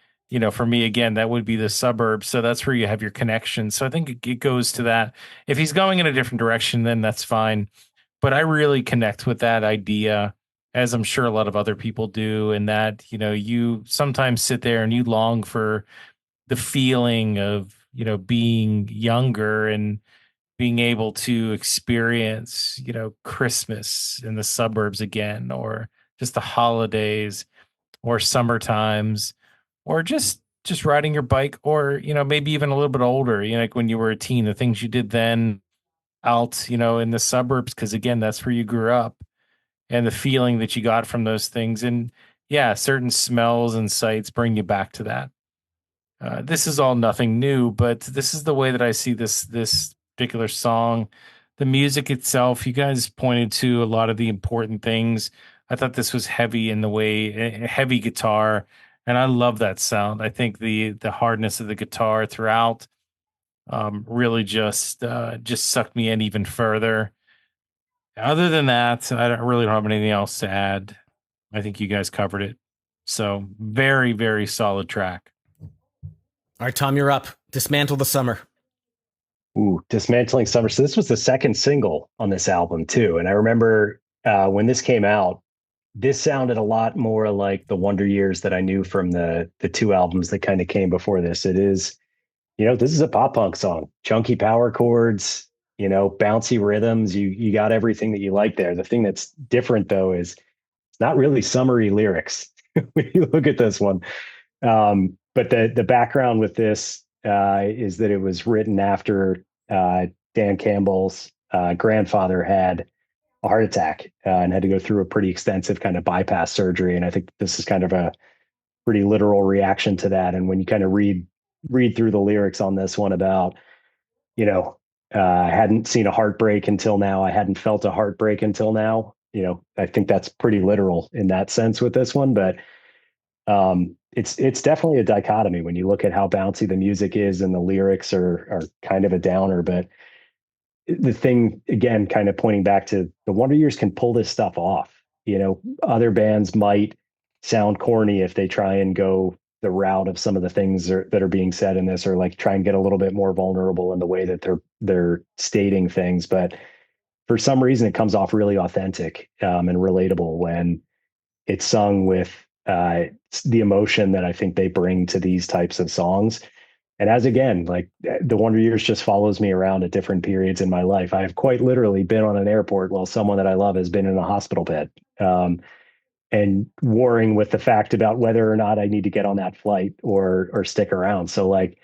for me, again, that would be the suburbs. So that's where you have your connection. So I think it goes to that. If he's going in a different direction, then that's fine. But I really connect with that idea, as I'm sure a lot of other people do. And that, you sometimes sit there and you long for the feeling of, being younger and being able to experience, Christmas in the suburbs again, or just the holidays, or summer times, or just riding your bike, or maybe even a little bit older, like when you were a teen, the things you did then out, in the suburbs, because again, that's where you grew up, and the feeling that you got from those things, and yeah, certain smells and sights bring you back to that. This is all nothing new, but this is the way that I see this particular song. The music itself, you guys pointed to a lot of the important things. I thought this was heavy in the way, heavy guitar, and I love that sound. I think the hardness of the guitar throughout really just sucked me in even further. Other than that, I don't really don't have anything else to add. I think you guys covered it. So very, very solid track. All right, Tom, you're up. Dismantle the summer. Ooh, Dismantling Summer. So this was the second single on this album too. And I remember when this came out, this sounded a lot more like the Wonder Years that I knew from the two albums that kind of came before this. It is, this is a pop punk song. Chunky power chords, bouncy rhythms. You got everything that you like there. The thing that's different though is it's not really summery lyrics when you look at this one. But the background with this is that it was written after Dan Campbell's grandfather had a heart attack and had to go through a pretty extensive kind of bypass surgery. And I think this is kind of a pretty literal reaction to that. And when you kind of read through the lyrics on this one about, I hadn't seen a heartbreak until now. I hadn't felt a heartbreak until now. I think that's pretty literal in that sense with this one. But it's definitely a dichotomy when you look at how bouncy the music is and the lyrics are kind of a downer. But the thing again, kind of pointing back to the Wonder Years can pull this stuff off. Other bands might sound corny if they try and go the route of some of the things that are being said in this, or like try and get a little bit more vulnerable in the way that they're stating things. But for some reason, it comes off really authentic and relatable when it's sung with the emotion that I think they bring to these types of songs. And as again, like the Wonder Years just follows me around at different periods in my life. I have quite literally been on an airport while someone that I love has been in a hospital bed, and warring with the fact about whether or not I need to get on that flight or stick around. So like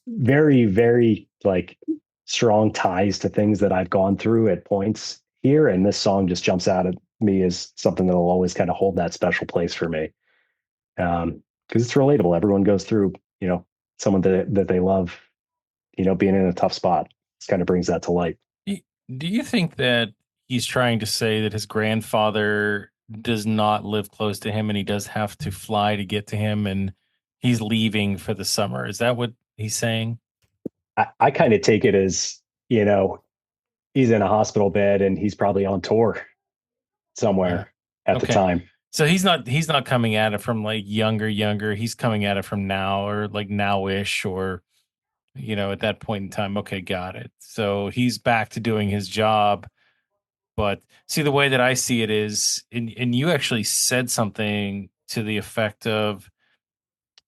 very, very like strong ties to things that I've gone through at points here. And this song just jumps out at me as something that'll always kind of hold that special place for me. Because it's relatable. Everyone goes through, someone that they love, being in a tough spot. This kind of brings that to light. Do you think that he's trying to say that his grandfather does not live close to him and he does have to fly to get to him and he's leaving for the summer? Is that what he's saying? I kind of take it as, he's in a hospital bed and he's probably on tour somewhere at the Okay. time. So he's not coming at it from like younger. He's coming at it from now or like now-ish or at that point in time. Okay, got it. So he's back to doing his job. But see, the way that I see it is, and you actually said something to the effect of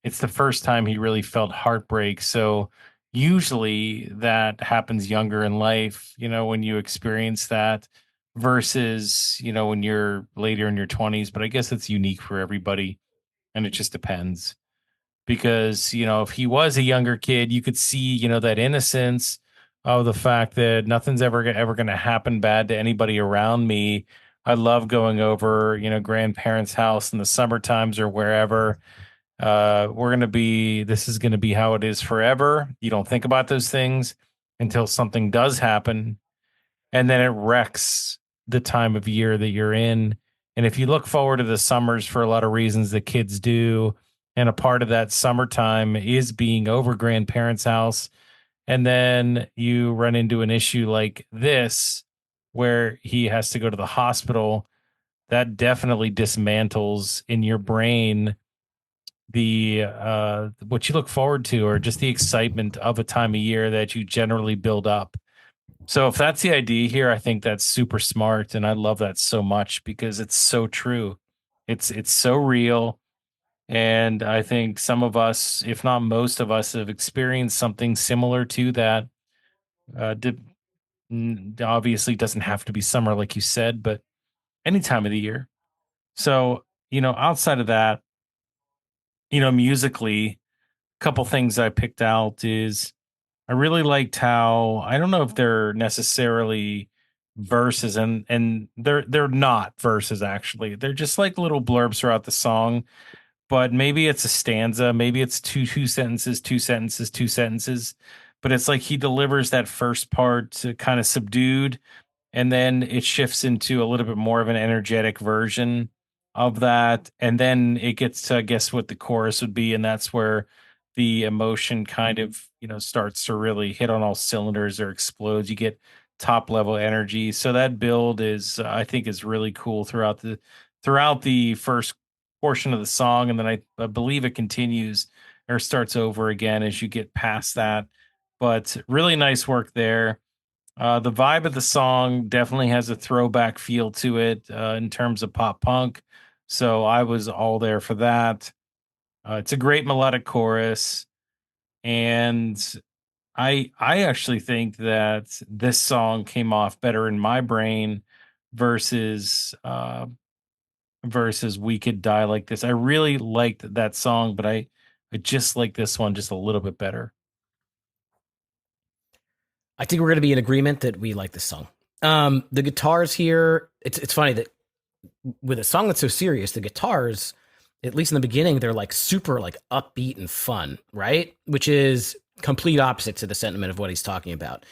it's the first time he really felt heartbreak. So usually that happens younger in life, when you experience that versus, when you're later in your 20s. But I guess it's unique for everybody and it just depends. Because, if he was a younger kid, you could see, that innocence of the fact that nothing's ever going to happen bad to anybody around me. I love going over, grandparents' house in the summer times or wherever. This is going to be how it is forever. You don't think about those things until something does happen. And then it wrecks the time of year that you're in. And if you look forward to the summers for a lot of reasons that kids do, and a part of that summertime is being over grandparents' house, and then you run into an issue like this where he has to go to the hospital, that definitely dismantles in your brain the what you look forward to or just the excitement of a time of year that you generally build up. So if that's the idea here, I think that's super smart and I love that so much because it's so true. It's so real, and I think some of us, if not most of us, have experienced something similar to that. Obviously doesn't have to be summer like you said, but any time of the year. So, outside of that, musically, a couple things I picked out is I really liked how I don't know if they're necessarily verses and they're not verses actually. They're just like little blurbs throughout the song, but maybe it's a stanza, maybe it's two sentences, two sentences, two sentences, but it's like he delivers that first part kind of subdued and then it shifts into a little bit more of an energetic version of that, and then it gets to, I guess, what the chorus would be, and that's where the emotion kind of starts to really hit on all cylinders or explodes. You get top level energy, so that build is I think is really cool throughout the first portion of the song, and then I believe it continues or starts over again as you get past that. But really nice work there. The vibe of the song definitely has a throwback feel to it in terms of pop punk. So I was all there for that. It's a great melodic chorus. And I actually think that this song came off better in my brain versus versus We Could Die Like This. I really liked that song, but I just like this one just a little bit better. I think we're going to be in agreement that we like this song. The guitars here, it's funny that with a song that's so serious, the guitars, at least in the beginning, they're like super like upbeat and fun, right? Which is complete opposite to the sentiment of what he's talking about.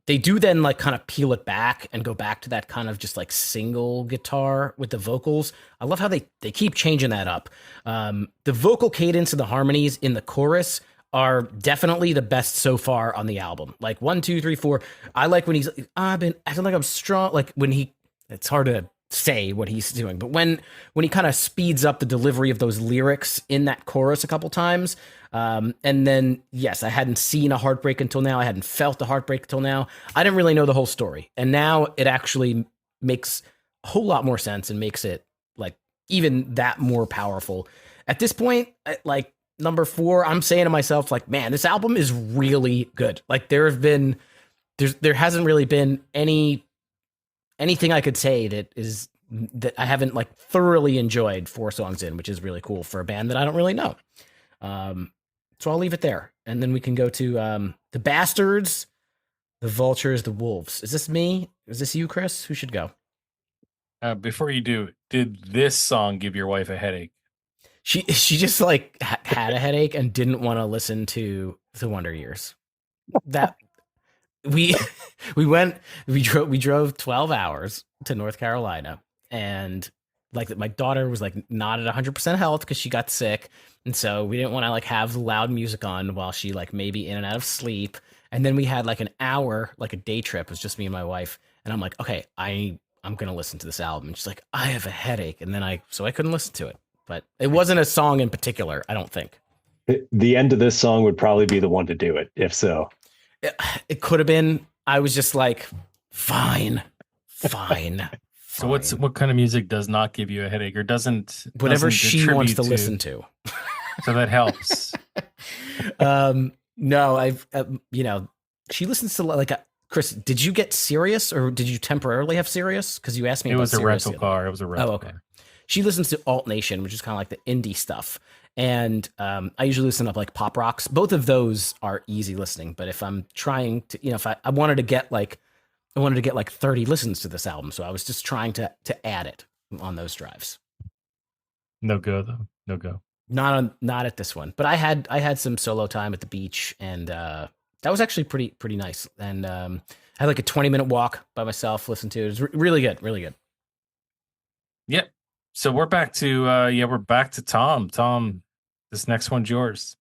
They do then like kind of peel it back and go back to that kind of just like single guitar with the vocals. I love how they keep changing that up. The vocal cadence and the harmonies in the chorus are definitely the best so far on the album. Like 1, 2, 3, 4. I like when he's I've been acting like I'm strong. Like when it's hard to say what he's doing, but when he kind of speeds up the delivery of those lyrics in that chorus a couple times, and then yes, I hadn't seen a heartbreak until now. I hadn't felt a heartbreak until now. I didn't really know the whole story, and now it actually makes a whole lot more sense and makes it like even that more powerful. At this point, like number 4, I'm saying to myself, like, man, this album is really good. Like there hasn't really been anything I could say that I haven't like thoroughly enjoyed 4 songs in, which is really cool for a band that I don't really know. So I'll leave it there, and then we can go to the Bastards, the Vultures, the Wolves. Is this me? Is this you, Chris? Who should go? Before you do, did this song give your wife a headache? She just like had a headache and didn't want to listen to the Wonder Years. That we drove 12 hours to North Carolina, and like my daughter was like not at 100% health because she got sick, and so we didn't want to like have loud music on while she like maybe in and out of sleep. And then we had like an hour, like a day trip. It was just me and my wife, and I'm like, okay, I'm gonna listen to this album. And she's like, I have a headache, and then I couldn't listen to it. But it wasn't a song in particular, I don't think. The end of this song would probably be the one to do it, if so. It could have been. I was just like, fine. So what kind of music does not give you a headache or doesn't whatever she wants to attribute listen to? So that helps. No, I've she listens to like Chris. Did you get Sirius or did you temporarily have Sirius? Because you asked me. It about was a Sirius rental car. It was a rental car. She listens to Alt Nation, which is kind of like the indie stuff. And I usually listen to like pop rocks. Both of those are easy listening. But if I'm trying to, if I wanted to get like 30 listens to this album. So I was just trying to add it on those drives. No go though. No go. Not at this one. But I had some solo time at the beach, and that was actually pretty nice. And I had like a 20-minute walk by myself, listened to it. It was really good, really good. Yep. So we're back to Tom. Tom, this next one's yours.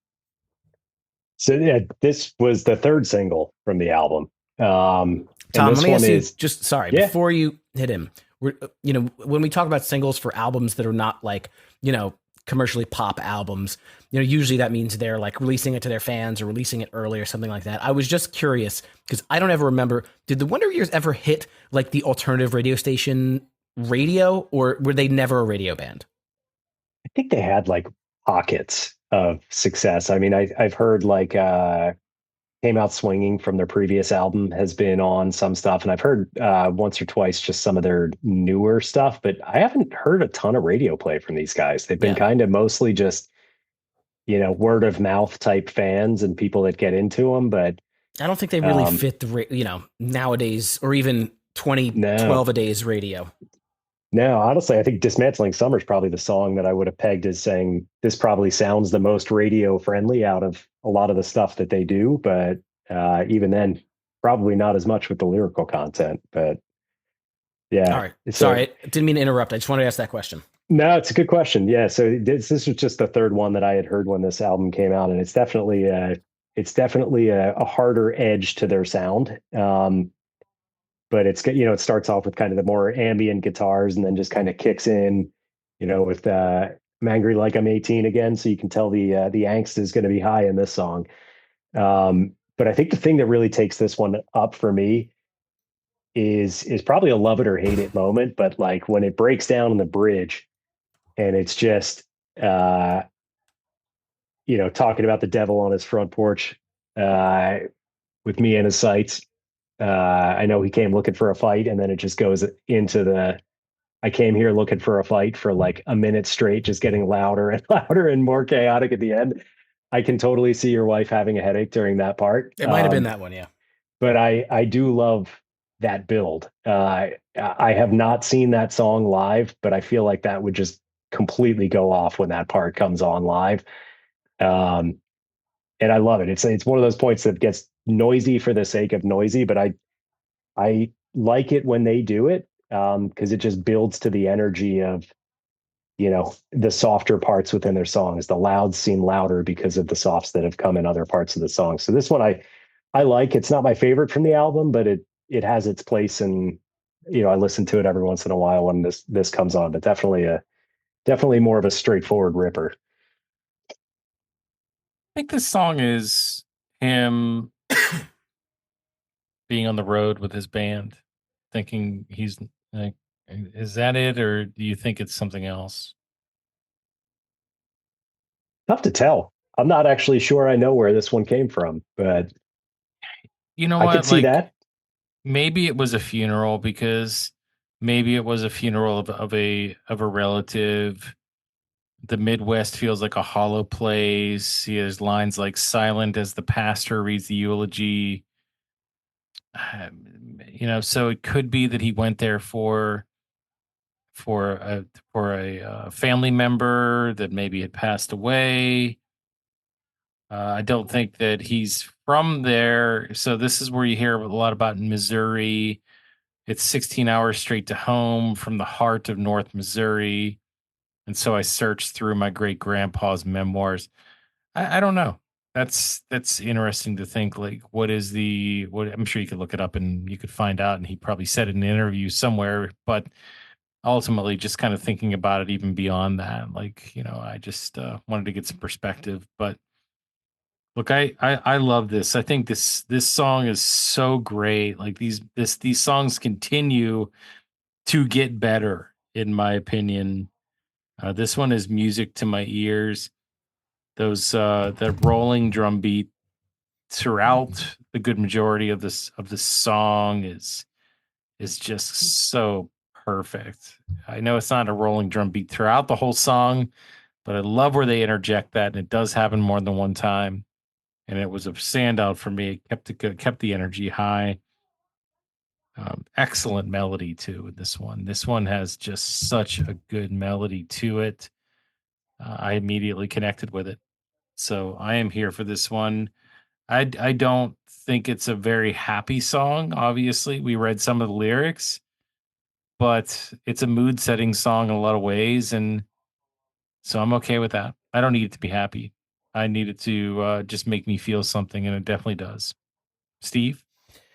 So yeah, this was the 3rd single from the album. Tom, let me ask you, before you hit him, we're, when we talk about singles for albums that are not like, commercially pop albums, usually that means they're like releasing it to their fans or releasing it early or something like that. I was just curious because I don't ever remember, did the Wonder Years ever hit like the alternative radio station radio, or were they never a radio band? I think they had like pockets of success. I mean, I've heard like Came Out Swinging from their previous album has been on some stuff, and I've heard once or twice just some of their newer stuff, but I haven't heard a ton of radio play from these guys. They've been kind of mostly just word of mouth type fans and people that get into them, but I don't think they really fit the nowadays or even 2012 a days radio. No, honestly, I think Dismantling Summer is probably the song that I would have pegged as saying this probably sounds the most radio friendly out of a lot of the stuff that they do. But even then, probably not as much with the lyrical content. But yeah. All right. Sorry, I didn't mean to interrupt. I just wanted to ask that question. No, it's a good question. Yeah. So this was just the 3rd one that I had heard when this album came out. And it's definitely a harder edge to their sound. But it's, it starts off with kind of the more ambient guitars and then just kind of kicks in, with I'm angry like I'm 18 again, so you can tell the angst is going to be high in this song. But I think the thing that really takes this one up for me is probably a love it or hate it moment, but like when it breaks down in the bridge and it's just uh talking about the devil on his front porch uh with me in his sights. I know he came looking for a fight, and then it just goes into the I came here looking for a fight for like a minute straight, just getting louder and louder and more chaotic at the end. I can totally see your wife having a headache during that part. It might have been that one, yeah. But I do love that build. I have not seen that song live, but I feel like that would just completely go off when that part comes on live. Um, and I love it. It's one of those points that gets noisy for the sake of noisy, but I like it when they do it because it just builds to the energy of the softer parts within their songs. The louds seem louder because of the softs that have come in other parts of the song. So this one I like. It's not my favorite from the album, but it has its place, and I listen to it every once in a while when this comes on. But definitely more of a straightforward ripper. I think this song is him being on the road with his band, thinking he's like, is that it, or do you think it's something else? Tough to tell. I'm not actually sure I know where this one came from, but You know I could what? see Like that. maybe it was a funeral because maybe it was a funeral of a relative. The Midwest feels like a hollow place. He has lines like silent as the pastor reads the eulogy. So it could be that he went there for a family member that maybe had passed away. I don't think that he's from there. So this is where you hear a lot about Missouri. It's 16 hours straight to home from the heart of North Missouri. And so I searched through my great grandpa's memoirs. I don't know. That's interesting to think. Like, what is the what? I'm sure you could look it up and you could find out. And he probably said it in an interview somewhere. But ultimately, just kind of thinking about it, even beyond that, like I just wanted to get some perspective. But look, I love this. I think this song is so great. Like these songs continue to get better, in my opinion. This one is music to my ears. Those that rolling drum beat throughout the good majority of this song is just so perfect. I know it's not a rolling drum beat throughout the whole song, but I love where they interject that, and it does happen more than one time. And it was a standout for me. It kept the energy high. Excellent melody too in this one. This one has just such a good melody to it. I immediately connected with it. So I am here for this one. I don't think it's a very happy song. Obviously, we read some of the lyrics, but it's a mood setting song in a lot of ways, and so I'm okay with that. I don't need it to be happy. I need it to just make me feel something, and it definitely does. Steve?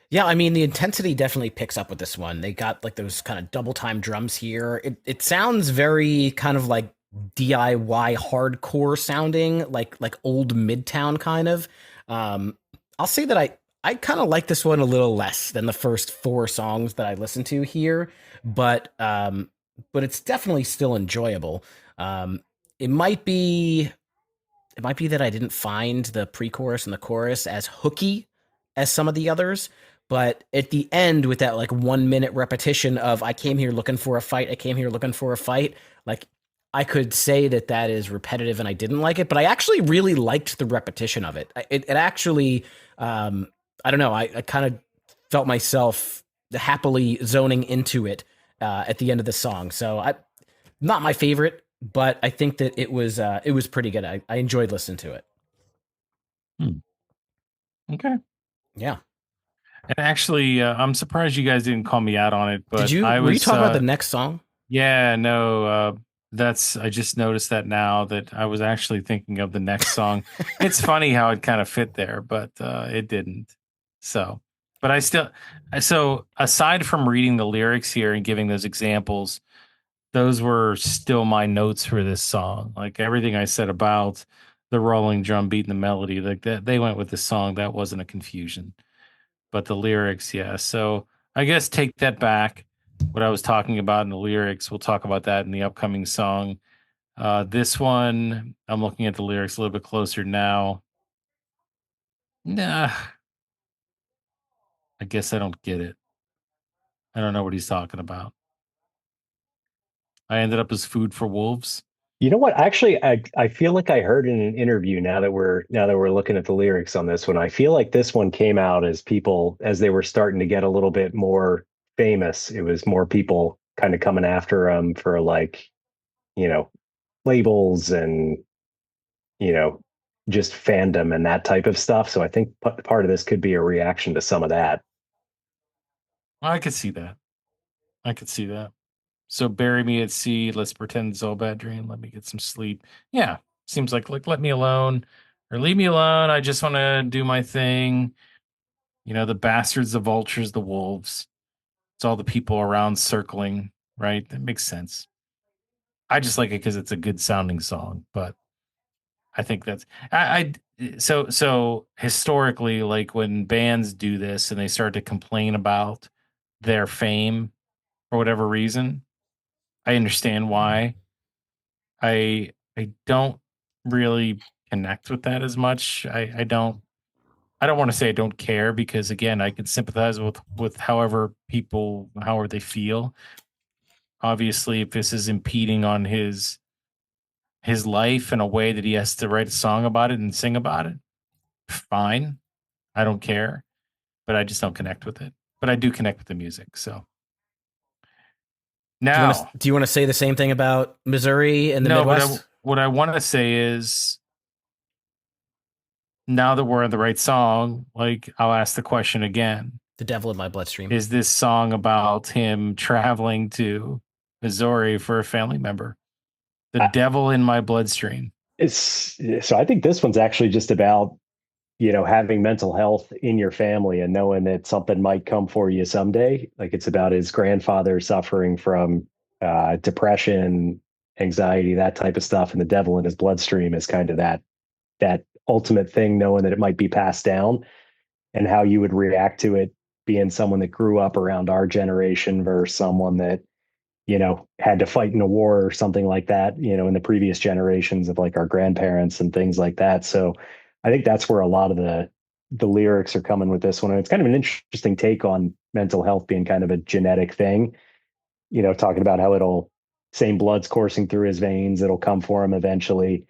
Yeah, I mean the intensity definitely picks up with this one. They got like those kind of double time drums here. It sounds very kind of like DIY hardcore sounding, like old Midtown kind of. I'll say that I kind of like this one a little less than the first four songs that I listened to here, but it's definitely still enjoyable. Um, it might be it might be that I didn't find the pre-chorus and the chorus as hooky as some of the others, but at the end with that like 1 minute repetition of "I came here looking for a fight, I came here looking for a fight," like I could say that that is repetitive and I didn't like it, but I actually really liked the repetition of it. It actually, I don't know, I kind of felt myself happily zoning into it at the end of the song. So not my favorite, but I think that it was pretty good. I enjoyed listening to it. Hmm. Okay. Yeah. And actually, I'm surprised you guys didn't call me out on it, Did but you I were you was, talking about the next song? yeah, no, I just noticed that now that I was actually thinking of the next song. It's funny how it kind of fit there, but it didn't. So, but so aside from reading the lyrics here and giving those examples, those were still my notes for this song. Like everything I said about the rolling drum beat and the melody, like that they went with the song. That wasn't a confusion. But the lyrics, yeah. So I guess take that back. What I was talking about in the lyrics, we'll talk about that in the upcoming song. This one, I'm looking at the lyrics a little bit closer now. Nah, I guess I don't get it. I don't know what he's talking about. I ended up as food for wolves. You know what? Actually, I feel like I heard in an interview now that we're looking at the lyrics on this one. I feel like this one came out as people as they were starting to get a little bit more famous. It was more people kind of coming after them for like, you know, labels and, you know, just fandom and that type of stuff. So I think part of this could be a reaction to some of that. I could see that. I could see that. So bury me at sea. Let's pretend it's all a bad dream. Let me get some sleep. Yeah, seems like let me alone or leave me alone. I just want to do my thing. You know, the bastards, the vultures, the wolves. It's all the people around circling, right? That makes sense. I just like it because it's a good sounding song, but I think that's so historically, like when bands do this and they start to complain about their fame for whatever reason, I understand why. I don't really connect with that as much. I don't want to say I don't care because again, I can sympathize with however they feel. Obviously, if this is impeding on his life in a way that he has to write a song about it and sing about it, fine. I don't care, but I just don't connect with it. But I do connect with the music. So now, Do you want to say the same thing about Missouri and the no, Midwest? what I want to say is now that we're on the right song, like I'll ask the question again. The devil in my bloodstream. Is this song about him traveling to Missouri for a family member? The I, devil in my bloodstream. it's so I think this one's actually just about, you know, having mental health in your family and knowing that something might come for you someday. Like it's about his grandfather suffering from depression, anxiety, that type of stuff, and the devil in his bloodstream is kind of that ultimate thing, knowing that it might be passed down and how you would react to it being someone that grew up around our generation versus someone that, you know, had to fight in a war or something like that, you know, in the previous generations of like our grandparents and things like that. So I think that's where a lot of the lyrics are coming with this one. And it's kind of an interesting take on mental health being kind of a genetic thing, you know, talking about how it'll same blood's coursing through his veins, it'll come for him eventually.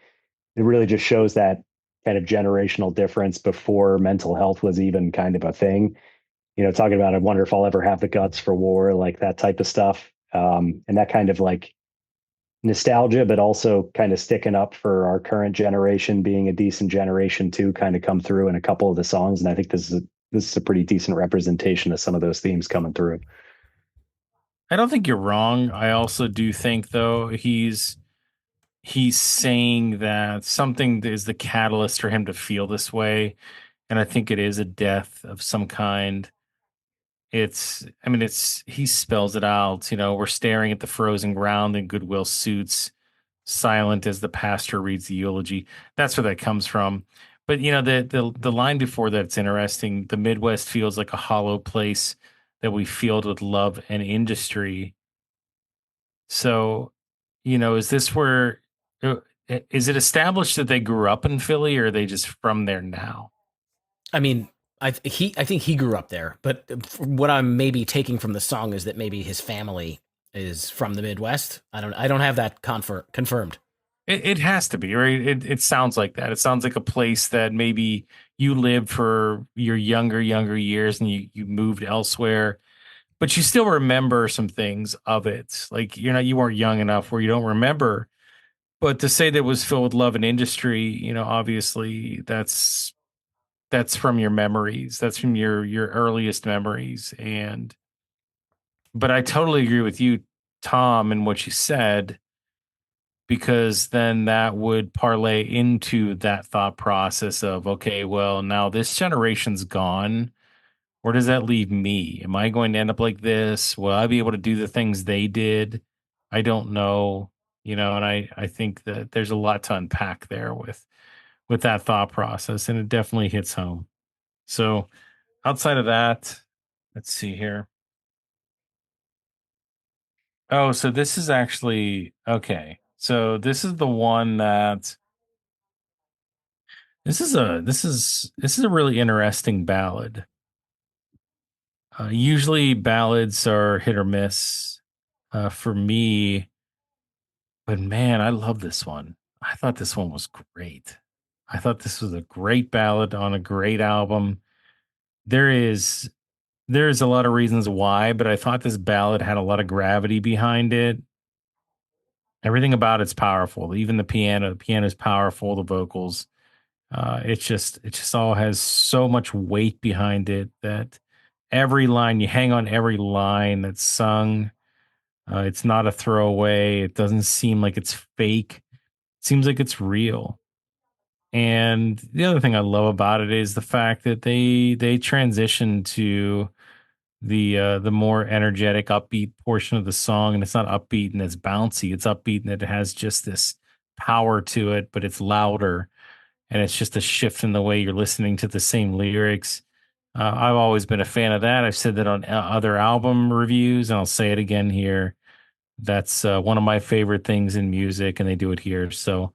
It really just shows that kind of generational difference before mental health was even kind of a thing. You know, talking about I wonder if I'll ever have the guts for war, like that type of stuff. And that kind of like nostalgia, but also kind of sticking up for our current generation, being a decent generation too, kind of come through in a couple of the songs. And I think this is a pretty decent representation of some of those themes coming through. I don't think you're wrong. I also do think though he's saying that something is the catalyst for him to feel this way, and I think it is a death of some kind. I mean, he spells it out. You know, we're staring at the frozen ground in Goodwill suits, silent as the pastor reads the eulogy. That's where that comes from. But you know, the line before that's interesting. The Midwest feels like a hollow place that we filled with love and industry. So, you know, is this where uh, is it established that they grew up in Philly, or are they just from there now? I mean, I think he grew up there, but what I'm maybe taking from the song is that maybe his family is from the Midwest. I don't have that confirmed. It has to be, right? It sounds like that. It sounds like a place that maybe you lived for your younger years and you moved elsewhere, but you still remember some things of it. Like you weren't young enough where you don't remember. But to say that it was filled with love and industry, you know, obviously that's from your memories. That's from your earliest memories. And but I totally agree with you, Tom, and what you said, because then that would parlay into that thought process of, okay, well, now this generation's gone. Where does that leave me? Am I going to end up like this? Will I be able to do the things they did? I don't know, and I think that there's a lot to unpack there with that thought process, and it definitely hits home. So outside of that, let's see here. Oh, so this is actually okay. So this is the one that this is a really interesting ballad. Usually ballads are hit or miss for me, but man, I love this one. I thought this one was great. I thought this was a great ballad on a great album. There is there's a lot of reasons why, but I thought this ballad had a lot of gravity behind it. Everything about it's powerful. Even the piano. The piano is powerful. The vocals. It just all has so much weight behind it that every line you hang on every line that's sung. It's not a throwaway. It doesn't seem like it's fake. It seems like it's real. And the other thing I love about it is the fact that they transition to the more energetic, upbeat portion of the song, and it's not upbeat and it's bouncy. It's upbeat and it has just this power to it, but it's louder, and it's just a shift in the way you're listening to the same lyrics. I've always been a fan of that. I've said that on other album reviews, and I'll say it again here. That's one of my favorite things in music, and they do it here. So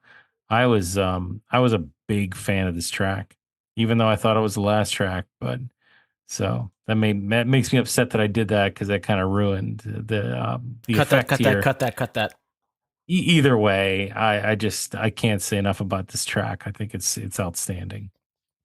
I was a big fan of this track, even though I thought it was the last track. But so that makes me upset that I did that because that kind of ruined the Cut that, effect cut here. that, cut that, cut that. Either way, I can't say enough about this track. I think it's outstanding.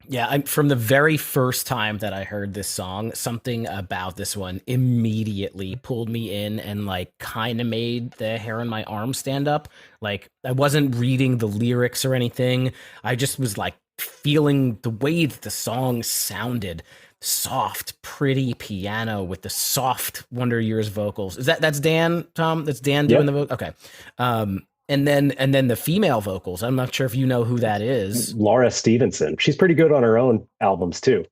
Yeah, from the very first time that I heard this song, something about this one immediately pulled me in and like kind of made the hair on my arm stand up. Like I wasn't reading the lyrics or anything. I just was like feeling the way that the song sounded. Soft, pretty piano with the soft Wonder Years vocals. That's Dan, Tom? That's Dan doing Yep. the vocal? Okay. And then the female vocals. I'm not sure if you know who that is. Laura Stevenson. She's pretty good on her own albums too.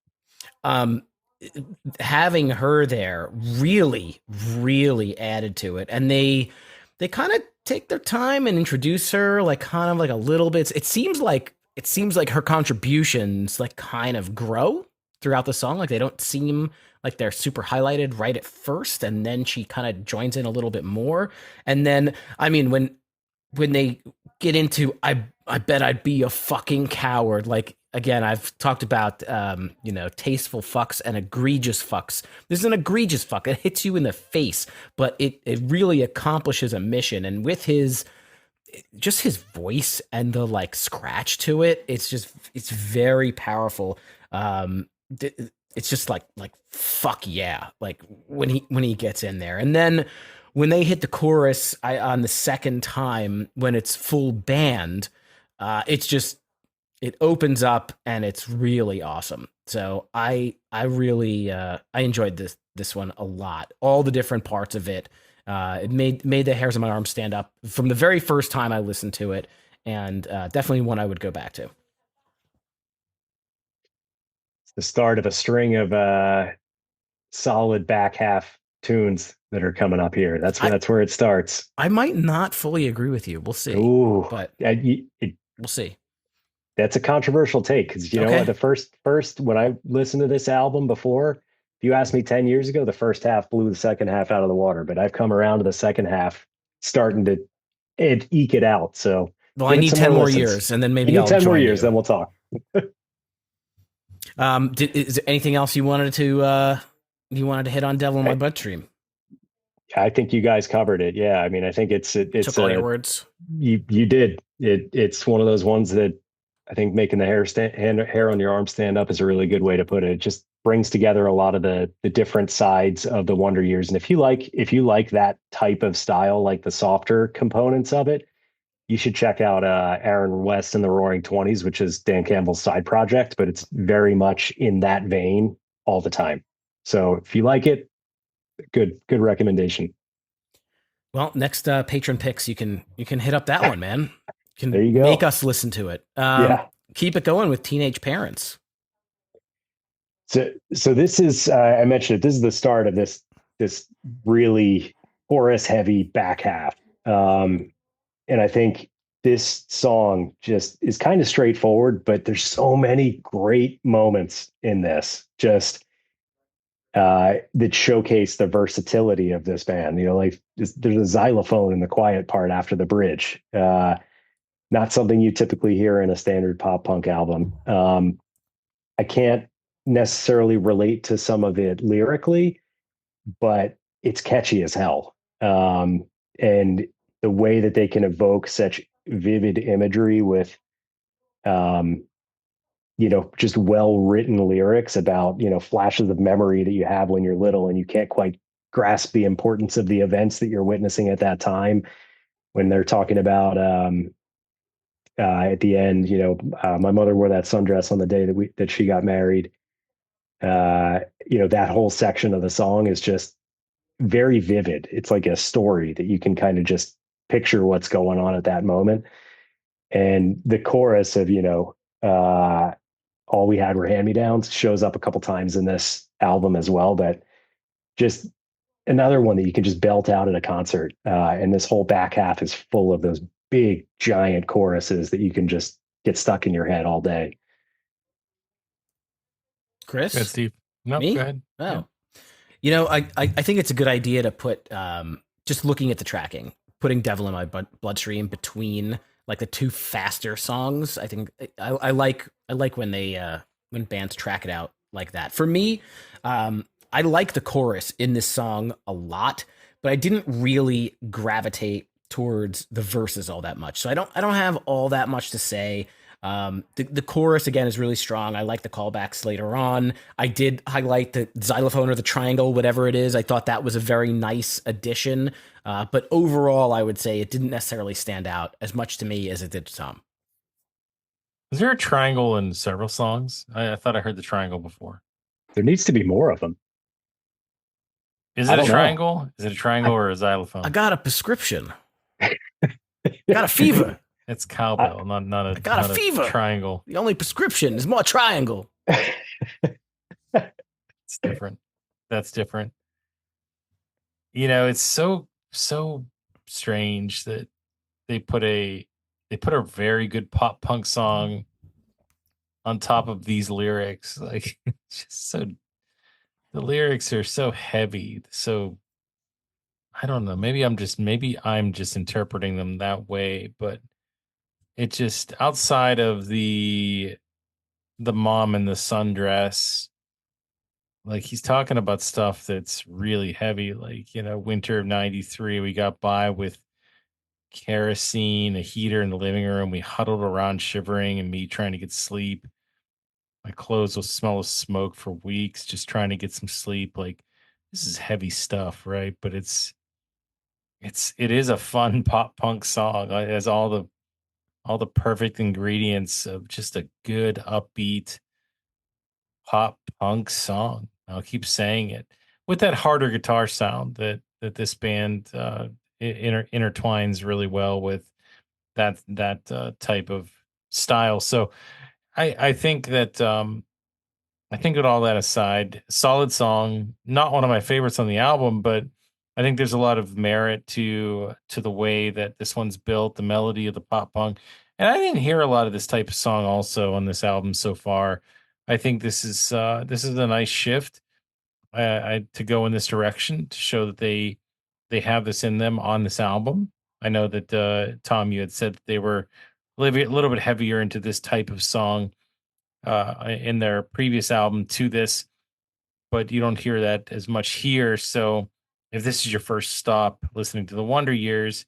um Having her there really added to it, and they kind of take their time and introduce her like kind of like a little bit. It seems like her contributions like kind of grow throughout the song. Like they don't seem like they're super highlighted right at first, and then she kind of joins in a little bit more. And then I mean when they get into I bet I'd be a fucking coward. Like again, I've talked about tasteful fucks and egregious fucks. This is an egregious fuck. It hits you in the face, but it really accomplishes a mission. And with his voice and the like scratch to it, it's very powerful. It's just like fuck yeah, like when he gets in there. And then when they hit the chorus on the second time when it's full band, it opens up and it's really awesome. So I really I enjoyed this one a lot. All the different parts of it. It made the hairs on my arm stand up from the very first time I listened to it, and definitely one I would go back to. It's the start of a string of solid back half tunes that are coming up here. That's where it starts. I might not fully agree with you. We'll see. Ooh, But it, we'll see. that's a controversial take because you know Okay. what? The first when I listened to this album before, if you asked me 10 years ago, the first half blew the second half out of the water. But I've come around to the second half, starting to eke it out. So Well, I give it need some 10 more listens. years, and then You maybe need I'll 10 more join years, you. then we'll talk. Is there anything else you wanted to hit on Devil in My Bloodstream? I think you guys covered it. Yeah, I mean, I think it's Took all your words. you did it. It's one of those ones that I think making the hair on your arm stand up is a really good way to put it. It just brings together a lot of the different sides of the Wonder Years. And if you like that type of style, like the softer components of it, you should check out Aaron West and the Roaring Twenties, which is Dan Campbell's side project, but it's very much in that vein all the time. So if you like it, good recommendation. Well, next Patron Picks, you can hit up that one, man. You There can you go. make us listen to it. Yeah. Keep it going with Teenage Parents. So this is I mentioned it. This is the start of this really chorus heavy back half. And I think this song just is kind of straightforward, but there's so many great moments in this just that showcase the versatility of this band. Like there's a xylophone in the quiet part after the bridge. Not something you typically hear in a standard pop punk album. I can't necessarily relate to some of it lyrically, but it's catchy as hell. And the way that they can evoke such vivid imagery with, um, just well written lyrics about, flashes of memory that you have when you're little and you can't quite grasp the importance of the events that you're witnessing at that time. When they're talking about, at the end, my mother wore that sundress on the day that she got married. That whole section of the song is just very vivid. It's like a story that you can kind of just picture what's going on at that moment. And the chorus of, all we had were hand-me-downs shows up a couple times in this album as well. But just another one that you can just belt out at a concert. And this whole back half is full of those big, giant choruses that you can just get stuck in your head all day. Chris? Good, Steve. No, Me? go ahead. Oh. Yeah. I think it's a good idea to put, just looking at the tracking, putting Devil in My Bloodstream between like the two faster songs. I think I like when when bands track it out like that. For me, I like the chorus in this song a lot, but I didn't really gravitate towards the verses all that much. So I don't have all that much to say. The chorus again is really strong. I like the callbacks later on. I did highlight the xylophone or the triangle, whatever it is. I thought that was a very nice addition. But overall, I would say it didn't necessarily stand out as much to me as it did to Tom. Is there a triangle in several songs? I thought I heard the triangle before. There needs to be more of them. Is it a triangle? Is it a triangle or a xylophone? I got a prescription. Got a fever. It's cowbell, not a. I got a fever. Triangle. The only prescription is more triangle. It's different. That's different. It's so strange that they put a very good pop punk song on top of these lyrics. Like, it's just so. The lyrics are so heavy. So I don't know. Maybe I'm just interpreting them that way, but it just, outside of the mom and the sundress, like he's talking about stuff that's really heavy, like, winter of 93, we got by with kerosene, a heater in the living room. We huddled around shivering and me trying to get sleep. My clothes will smell of smoke for weeks, just trying to get some sleep. Like, this is heavy stuff, right? But it is a fun pop punk song. It has all the perfect ingredients of just a good upbeat pop punk song. I'll keep saying it with that harder guitar sound that this band intertwines really well with that type of style. So I think that with all that aside, solid song, not one of my favorites on the album, but I think there's a lot of merit to the way that this one's built, the melody of the pop punk. And I didn't hear a lot of this type of song also on this album so far. I think this is a nice shift to go in this direction to show that they have this in them on this album. I know that Tom, you had said that they were a little bit heavier into this type of song in their previous album to this, but you don't hear that as much here. So if this is your first stop listening to the Wonder Years,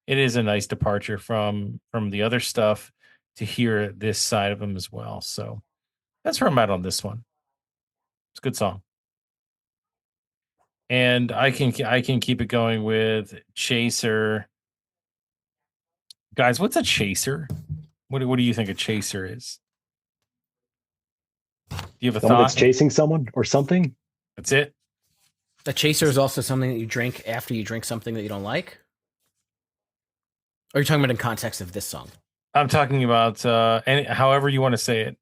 it is a nice departure from the other stuff to hear this side of them as well. So that's where I'm at on this one. It's a good song. And I can keep it going with Chaser. Guys, what's a chaser? What do you think a chaser is? Do you have a Someone thought? that's chasing someone or something? That's it. A chaser is also something that you drink after you drink something that you don't like? Or are you talking about in context of this song? I'm talking about however you want to say it.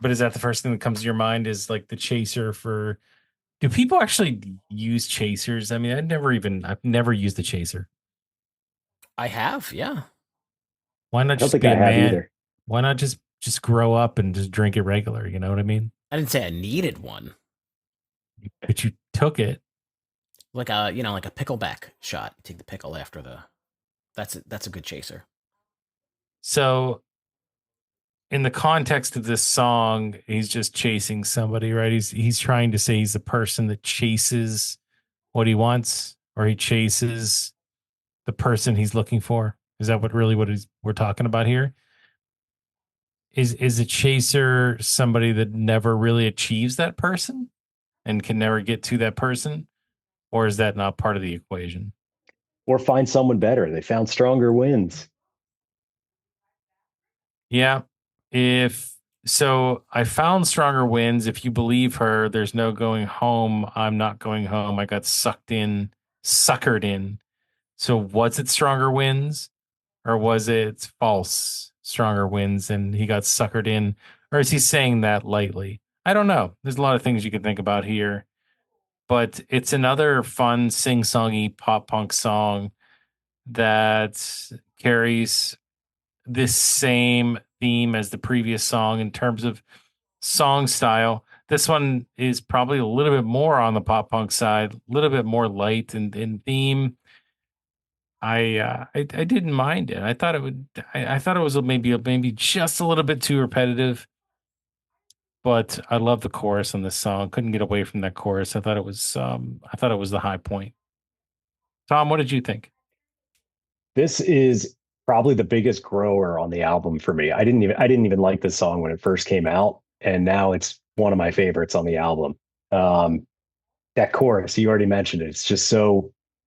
But is that the first thing that comes to your mind, is like the chaser for... Do people actually use chasers? I mean, I've never used a chaser. I have, yeah. Why not I don't just think be I a have man? either. Why not just grow up and just drink it regular? You know what I mean? I didn't say I needed one. But you took it. Like a, like a pickleback shot. Take the pickle after the. That's a good chaser. So in the context of this song, he's just chasing somebody, right? He's trying to say he's the person that chases what he wants, or he chases the person he's looking for. Is that what we're talking about here? Is a chaser somebody that never really achieves that person and can never get to that person, or is that not part of the equation? Or find someone better. They found stronger winds. Yeah. If so, I found stronger winds. If you believe her, there's no going home. I'm not going home. I got suckered in. So was it stronger winds, or was it false stronger winds and he got suckered in? Or is he saying that lightly? I don't know. There's a lot of things you can think about here, but it's another fun sing-songy pop punk song that carries this same theme as the previous song in terms of song style. This one is probably a little bit more on the pop punk side, a little bit more light in theme. I didn't mind it. I thought it would. I thought it was maybe just a little bit too repetitive, but I love the chorus on this song. Couldn't get away from that chorus. I thought it was the high point. Tom, what did you think? This is probably the biggest grower on the album for me. I didn't even like this song when it first came out, and now it's one of my favorites on the album. Um, that chorus, you already mentioned it.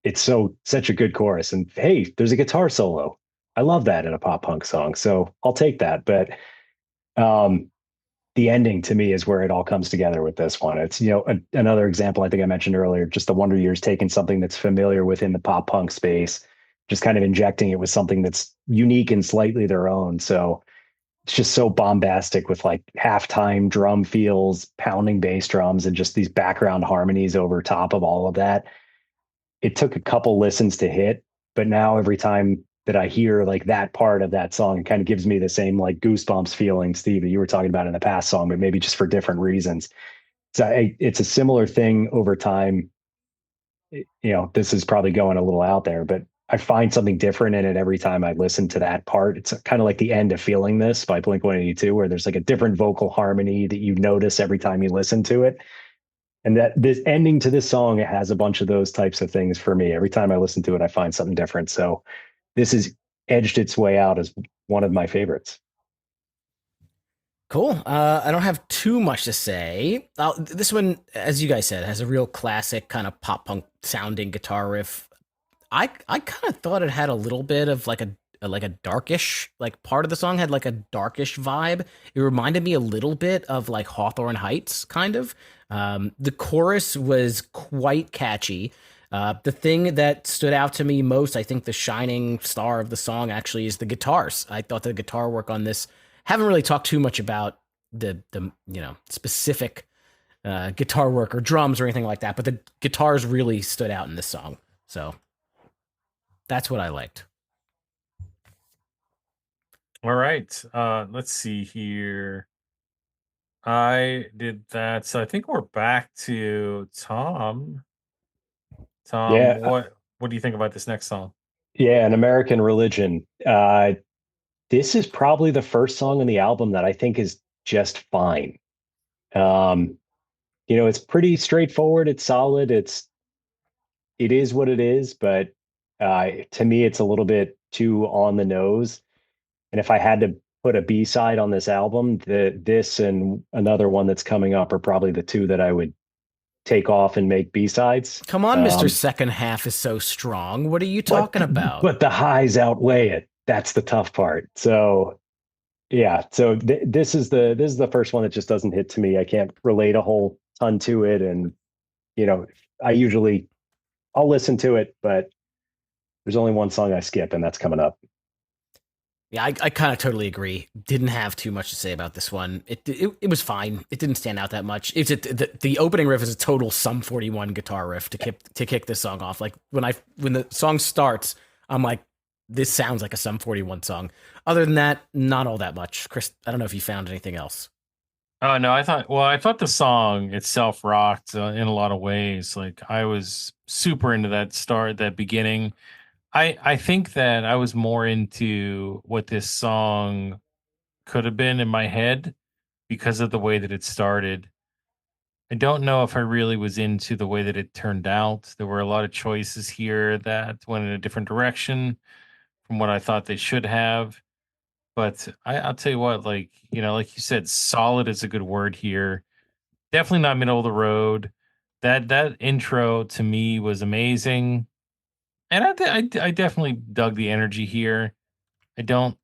It's such a good chorus. And hey, there's a guitar solo. I love that in a pop punk song. So I'll take that. But um, the ending to me is where it all comes together with this one. It's, another example I think I mentioned earlier, just the Wonder Years taking something that's familiar within the pop punk space, just kind of injecting it with something that's unique and slightly their own. So it's just so bombastic with like halftime drum feels, pounding bass drums, and just these background harmonies over top of all of that. It took a couple listens to hit, but now every time that I hear like that part of that song, it kind of gives me the same like goosebumps feeling, Steve, that you were talking about in the past song, but maybe just for different reasons. So it's a similar thing over time. This is probably going a little out there, but I find something different in it every time I listen to that part. It's kind of like the end of Feeling This by Blink 182, where there's like a different vocal harmony that you notice every time you listen to it. And that this ending to this song, it has a bunch of those types of things for me. Every time I listen to it, I find something different. So this has edged its way out as one of my favorites. Cool. I don't have too much to say. This one, as you guys said, has a real classic kind of pop punk sounding guitar riff. I kind of thought it had a little bit of like a darkish, like part of the song had like a darkish vibe. It reminded me a little bit of like Hawthorne Heights, kind of. The chorus was quite catchy. The thing that stood out to me most, I think the shining star of the song actually is the guitars. I thought the guitar work on this, haven't really talked too much about the specific guitar work or drums or anything like that, but the guitars really stood out in this song. So that's what I liked. All right. Let's see here. I did that. So I think we're back to Tom. Tom, Yeah. what do you think about this next song? Yeah. An American Religion. This is probably the first song on the album that I think is just fine. Um, it's pretty straightforward. It's solid. It is what it is, but to me, it's a little bit too on the nose. And if I had to put a B side on this album, this and another one that's coming up are probably the two that I would take off and make B sides. Come on, Mr. Second Half is so strong. What are you talking about? But the highs outweigh it. That's the tough part. So yeah, so this is the first one that just doesn't hit to me. I can't relate a whole ton to it, and you know, I'll listen to it, but there's only one song I skip, and that's coming up. Yeah, I kind of totally agree. Didn't have too much to say about this one. It was fine. It didn't stand out that much. The opening riff is a total Sum 41 guitar riff to kick this song off. Like when the song starts, I'm like, this sounds like a Sum 41 song. Other than that, not all that much. Chris, I don't know if you found anything else. Oh no, I thought the song itself rocked in a lot of ways. Like I was super into that beginning. I think that I was more into what this song could have been in my head because of the way that it started. I don't know if I really was into the way that it turned out. There were a lot of choices here that went in a different direction from what I thought they should have. But I'll tell you what, like, like you said, solid is a good word here. Definitely not middle of the road. That intro to me was amazing. And I definitely dug the energy here. I don't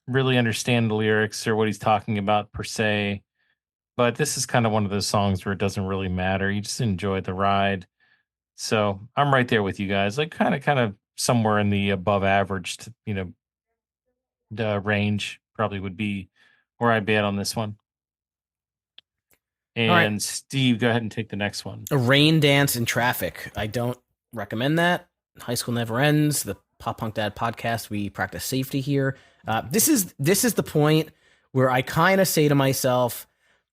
really understand the lyrics or what he's talking about per se, but this is kind of one of those songs where it doesn't really matter. You just enjoy the ride. So I'm right there with you guys, like kind of somewhere in the above average, the range probably would be where I'd be at on this one. All right. And Steve, go ahead and take the next one. A Rain Dance in Traffic. I don't recommend that. High School Never Ends, the Pop Punk Dad podcast. We practice safety here. This is the point where I kind of say to myself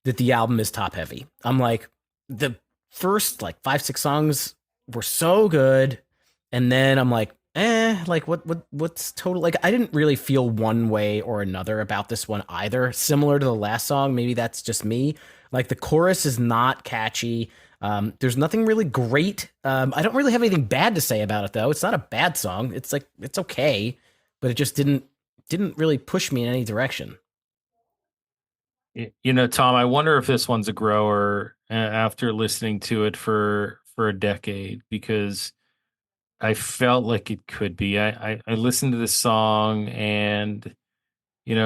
that the album is top heavy. I'm like, the first like 5-6 songs were so good, and then I'm like, like what's total, like I didn't really feel one way or another about this one either. Similar to the last song, maybe that's just me. Like the chorus is not catchy. There's nothing really great. I don't really have anything bad to say about it though. It's not a bad song. It's like it's okay, but it just didn't really push me in any direction. Tom, I wonder if this one's a grower after listening to it for a decade, because I felt like it could be. I listened to this song and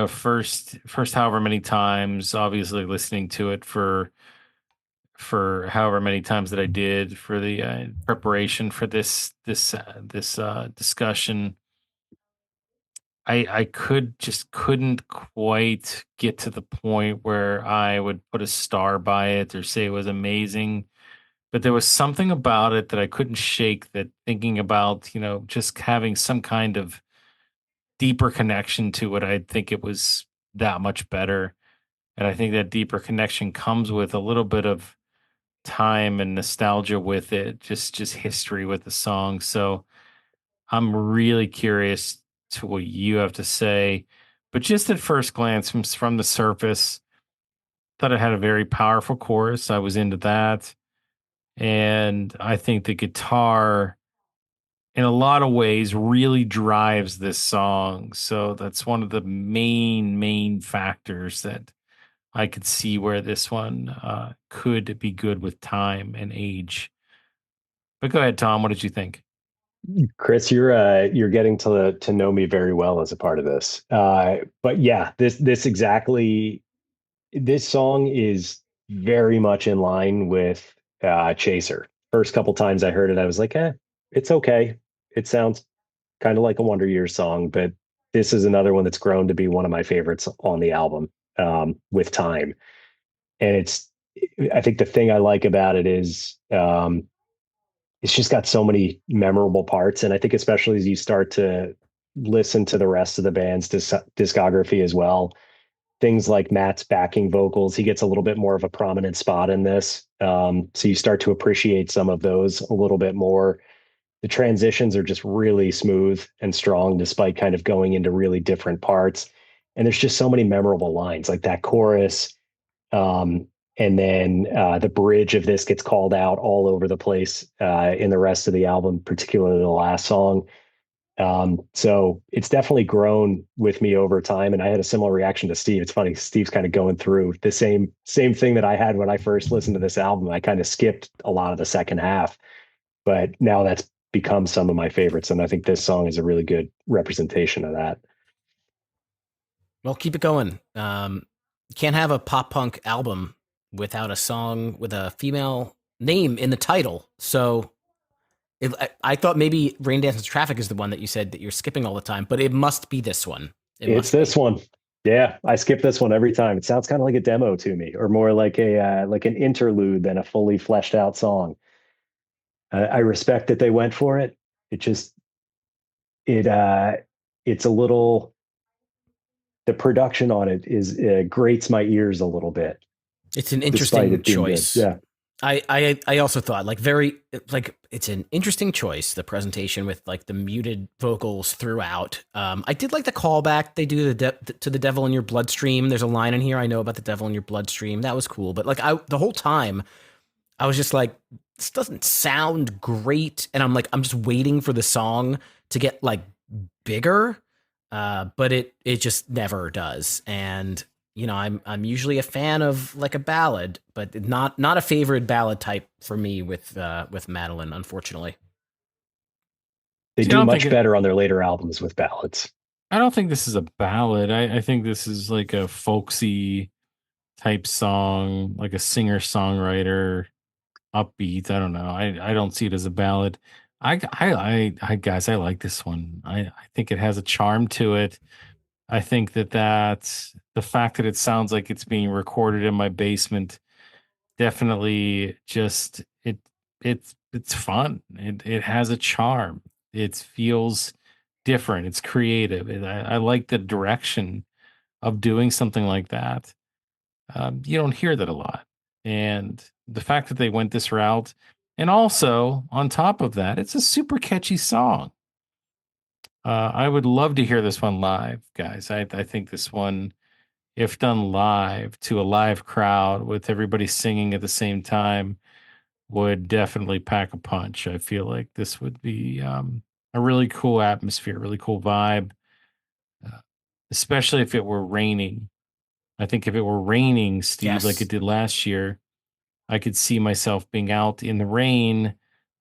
first however many times, obviously listening to it for however many times that I did for the preparation for this discussion, I couldn't quite get to the point where I would put a star by it or say it was amazing. But there was something about it that I couldn't shake, that thinking about, just having some kind of deeper connection to it, I think it was that much better. And I think that deeper connection comes with a little bit of time and nostalgia with it, just history with the song. So I'm really curious to what you have to say. But just at first glance, from the surface, thought it had a very powerful chorus. I was into that. And I think the guitar, in a lot of ways, really drives this song. So that's one of the main factors that I could see where this one could be good with time and age. But go ahead, Tom. What did you think? Chris, you're getting to know me very well as a part of this. But yeah, this song is very much in line with Chaser. First couple times I heard it, I was like, it's okay. It sounds kind of like a Wonder Years song, but this is another one that's grown to be one of my favorites on the album, with time. And I think the thing I like about it is it's just got so many memorable parts. And I think especially as you start to listen to the rest of the band's discography as well, things like Matt's backing vocals, he gets a little bit more of a prominent spot in this. So you start to appreciate some of those a little bit more. The transitions are just really smooth and strong, despite kind of going into really different parts. And there's just so many memorable lines, like that chorus. And then the bridge of this gets called out all over the place in the rest of the album, particularly the last song. So it's definitely grown with me over time. And I had a similar reaction to Steve. It's funny, Steve's kind of going through the same thing that I had when I first listened to this album. I kind of skipped a lot of the second half, but now that's become some of my favorites. And I think this song is a really good representation of that. Well, keep it going. You can't have a pop punk album without a song with a female name in the title. So I thought maybe Rain Dance in Traffic is the one that you said that you're skipping all the time, but it must be this one. It's this one. Yeah, I skip this one every time. It sounds kind of like a demo to me, or more like like an interlude than a fully fleshed out song. I respect that they went for it. It just it it's a little, the production on it is grates my ears a little bit, It's an despite interesting it being good. choice. Yeah. I also thought like it's an interesting choice, the presentation with like the muted vocals throughout. I did like the callback they do to the devil in your bloodstream. There's a line in here I know about the devil in your bloodstream. That was cool, but like the whole time I was just like, this doesn't sound great, and I'm just waiting for the song to get like bigger, but it just never does. And I'm usually a fan of like a ballad, but not a favorite ballad type for me with Madeline, unfortunately. They See, do much better on their later albums with ballads. I don't think this is a ballad. I think this is like a folksy type song, like a singer songwriter, upbeat. I don't know. I don't see it as a ballad. I guys, I like this one. I think it has a charm to it. I think that the fact that it sounds like it's being recorded in my basement definitely just it's fun. It has a charm. It feels different. It's creative. I like the direction of doing something like that. You don't hear that a lot, and the fact that they went this route, and also on top of that, it's a super catchy song. I would love to hear this one live, guys. I think this one, if done live to a live crowd with everybody singing at the same time, would definitely pack a punch. I feel like this would be a really cool atmosphere, really cool vibe, uh, especially if it were raining. I think if it were raining, Steve, like Yes. it did last year, I could see myself being out in the rain,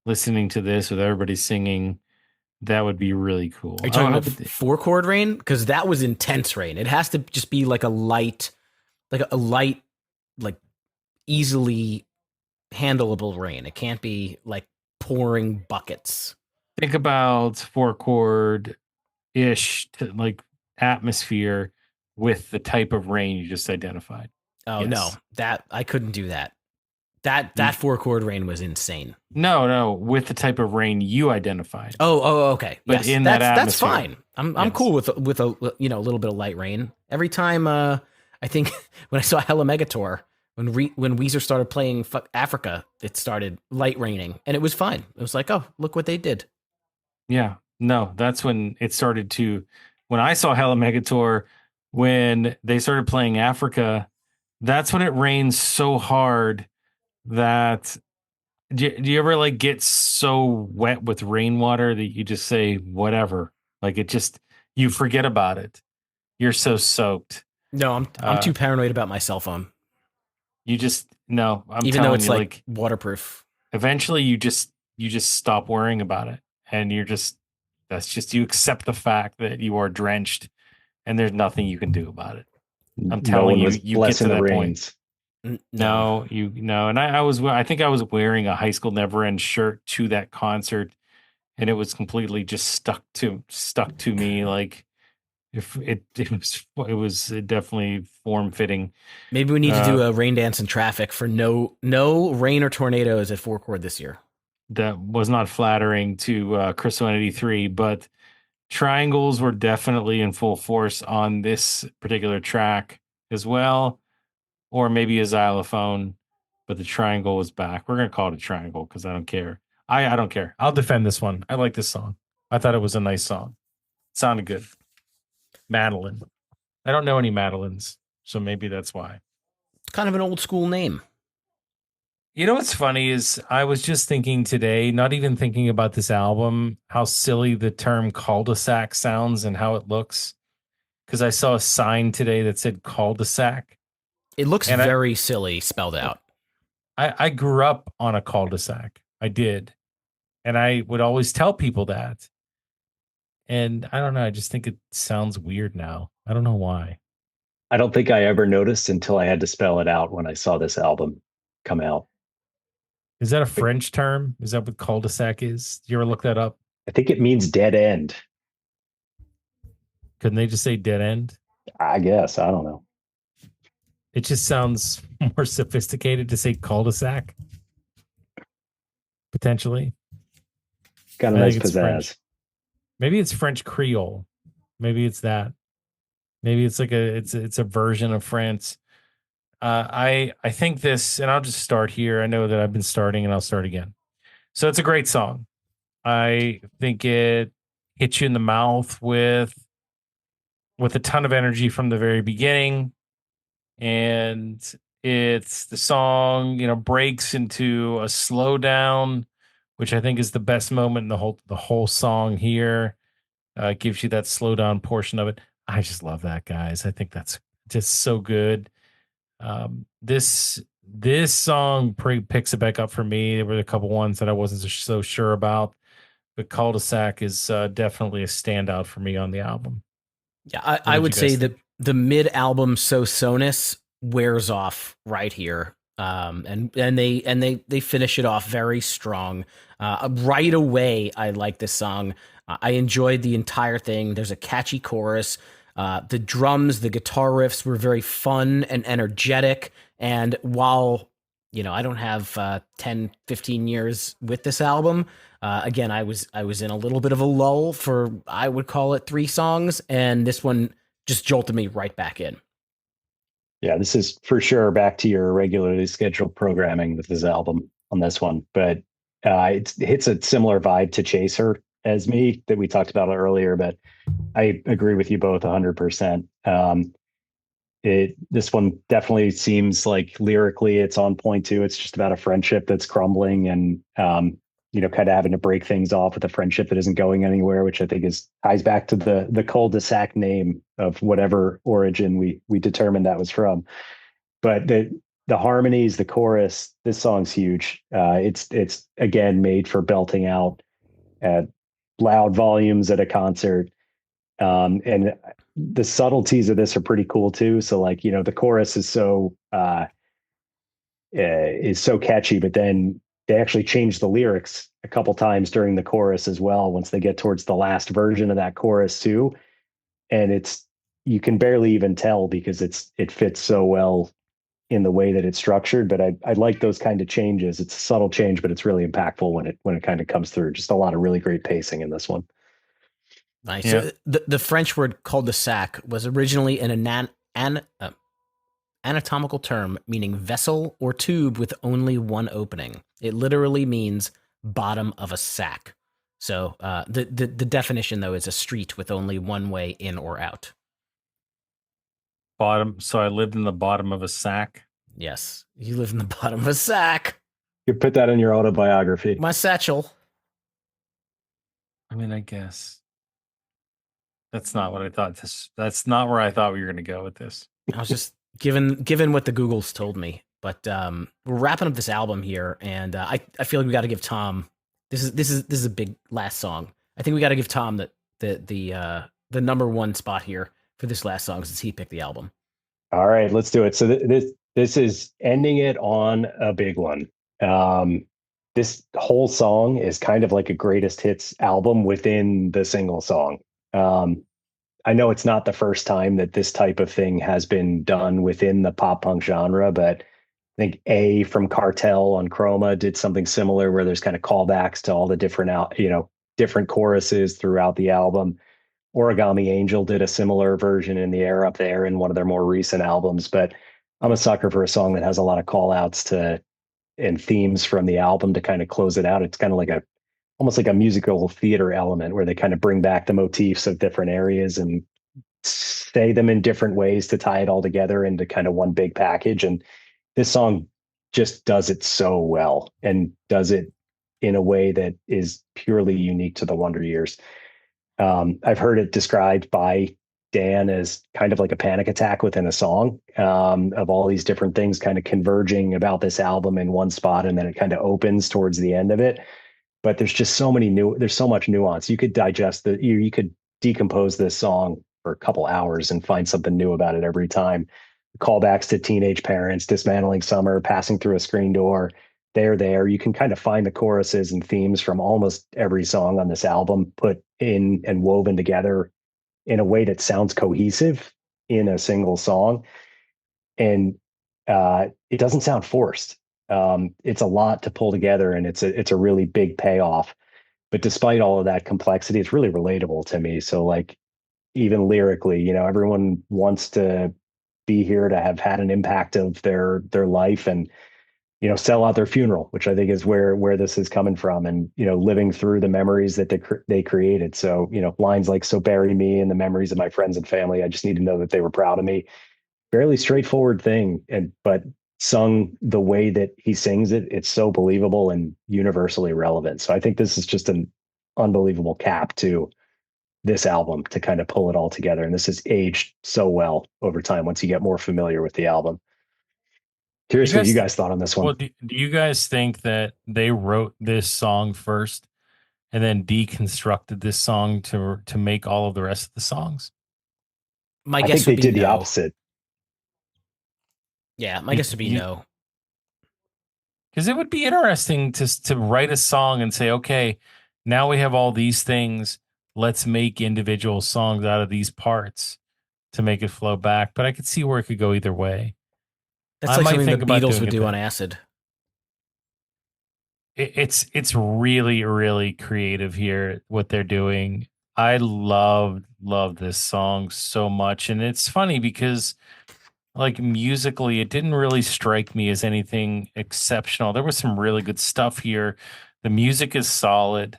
listening to this with everybody singing. That would be really cool. Are you I talking would, about 4-chord rain? Because that was intense rain. It has to just be like a light, like easily handleable rain. It can't be like pouring buckets. think about 4-chord ish like atmosphere with the type of rain you just identified. Oh no, Yes. that I couldn't do that. That You, 4-chord rain was insane. no, with the type of rain you identified. Okay. But Yes, in that that's atmosphere. fine. I'm Yes. cool with a little bit of light rain. Every time I think when I saw Hella Megator, when Weezer started playing Africa, it started light raining and it was fine. It was like, oh, look what they did. Yeah. No, that's when it started to, when I saw Hella Megator, when they started playing Africa, that's when it rains so hard that do you ever like get so wet with rainwater that you just say whatever? Like it just, you forget about it. You're so soaked. No, I'm too paranoid about my cell phone. You just, no, I'm Even though telling it's you, like waterproof. eventually you just stop worrying about it, and that's just, you accept the fact that you are drenched and there's nothing you can do about it. I'm No telling one you, was you get to blessing the that point. rains. No. And I think I was wearing a High School Never End shirt to that concert, and it was completely just stuck to me. Like if it was definitely form fitting. Maybe we need to do a rain dance in traffic for no rain or tornadoes at 4-chord this year. That was not flattering to Crystal 83, but triangles were definitely in full force on this particular track as well, or maybe a xylophone, but the triangle was back. We're gonna call it a triangle because I don't care. I don't care. I'll defend this one. I like this song. I thought it was a nice song. It sounded good. Madeline. I don't know any Madelines, so maybe that's why. It's kind of an old school name. You know what's funny is I was just thinking today, not even thinking about this album, how silly the term cul-de-sac sounds and how it looks. Because I saw a sign today that said cul-de-sac. It looks And very silly spelled out. I grew up on a cul-de-sac. I did. And I would always tell people that. And I don't know. I just think it sounds weird now. I don't know why. I don't think I ever noticed until I had to spell it out when I saw this album come out. Is that a French term? Is that what cul-de-sac is? Do you ever look that up? I think it means dead end. Couldn't they just say dead end? I guess. I don't know. It just sounds more sophisticated to say cul-de-sac. Potentially. Got a I nice think it's pizzazz. French. Maybe it's French Creole. Maybe it's that. Maybe it's like it's a version of France. I think this, and I'll just start here. I know that I've been starting, and I'll start again. So it's a great song. I think it hits you in the mouth with a ton of energy from the very beginning, and it's the song, breaks into a slowdown, which I think is the best moment in the whole song here. It gives you that slow down portion of it. I just love that, guys. I think that's just so good. This song picks it back up for me. There were a couple ones that I wasn't so sure about, but Cul-de-sac is definitely a standout for me on the album. Yeah, What I did would you guys say that think? the mid-album So Sonus wears off right here. And they finish it off very strong. Right away, I like this song. I enjoyed the entire thing. There's a catchy chorus. The drums, the guitar riffs were very fun and energetic. And while, I don't have 10, 15 years with this album, again, I was in a little bit of a lull for, I would call it, 3 songs, and this one just jolted me right back in. Yeah, this is for sure back to your regularly scheduled programming with this album on this one, but it hits a similar vibe to Chaser as me that we talked about earlier. But I agree with you both 100%. This one definitely seems like lyrically it's on point too. It's just about a friendship that's crumbling, and kind of having to break things off with a friendship that isn't going anywhere, which I think is ties back to the cul-de-sac name of whatever origin we determined that was from. But the harmonies, the chorus, this song's huge. It's again made for belting out at loud volumes at a concert. And the subtleties of this are pretty cool too. So like, the chorus is so catchy, but then they actually change the lyrics a couple times during the chorus as well once they get towards the last version of that chorus too. And you can barely even tell because it fits so well in the way that it's structured. But I like those kind of changes. It's a subtle change, but it's really impactful when it kind of comes through. Just a lot of really great pacing in this one. Nice. Yeah. So the French word cul-de-sac was originally an anatomical term meaning vessel or tube with only one opening. It literally means bottom of a sack. So the definition, though, is a street with only one way in or out. Bottom. So I lived in the bottom of a sack. Yes, you live in the bottom of a sack. You put that in your autobiography. My satchel. I mean, I guess that's not what I thought. That's not where I thought we were going to go with this. I was just given what the Googles told me. But we're wrapping up this album here, and I feel like we got to give Tom. This is a big last song. I think we got to give Tom the number one spot here for this last song since he picked the album. All right, let's do it. So this is ending it on a big one. This whole song is kind of like a greatest hits album within the single song. I know it's not the first time that this type of thing has been done within the pop punk genre, but I think A from Cartel on Chroma did something similar where there's kind of callbacks to all the different choruses throughout the album. Origami Angel did a similar version in the air up there in one of their more recent albums, but I'm a sucker for a song that has a lot of call outs to and themes from the album to kind of close it out. It's kind of like almost like a musical theater element where they kind of bring back the motifs of different areas and say them in different ways to tie it all together into kind of one big package. And this song just does it so well and does it in a way that is purely unique to the Wonder Years. I've heard it described by Dan as kind of like a panic attack within a song, of all these different things kind of converging about this album in one spot, and then it kind of opens towards the end of it. But there's just there's so much nuance. You could you could decompose this song for a couple hours and find something new about it every time. Callbacks to teenage parents, dismantling summer, passing through a screen door. They're there. You can kind of find the choruses and themes from almost every song on this album put in and woven together in a way that sounds cohesive in a single song. And it doesn't sound forced. It's a lot to pull together, and it's a really big payoff. But despite all of that complexity, it's really relatable to me. So like even lyrically. Everyone wants to be here to have had an impact of their life and sell out their funeral, which I think is where this is coming from, and living through the memories that they created. So lines like "So bury me in the memories of my friends and family. I just need to know that they were proud of me." Fairly straightforward thing, but sung the way that he sings it, it's so believable and universally relevant. So I think this is just an unbelievable cap to this album to kind of pull it all together. And this has aged so well over time once you get more familiar with the album. You Curious what you guys, guys thought on this one. well, do you guys think that they wrote this song first and then deconstructed this song to make all of the rest of the songs? My I think guess they would be did the no. opposite. Yeah, my guess would be no. Because it would be interesting to write a song and say, okay, now we have all these things. Let's make individual songs out of these parts to make it flow back. But I could see where it could go either way. That's I like might something the think about Beatles doing would it do on that acid. it's really, really creative here what they're doing. I love this song so much, and it's funny because like musically, it didn't really strike me as anything exceptional. There was some really good stuff here. The music is solid,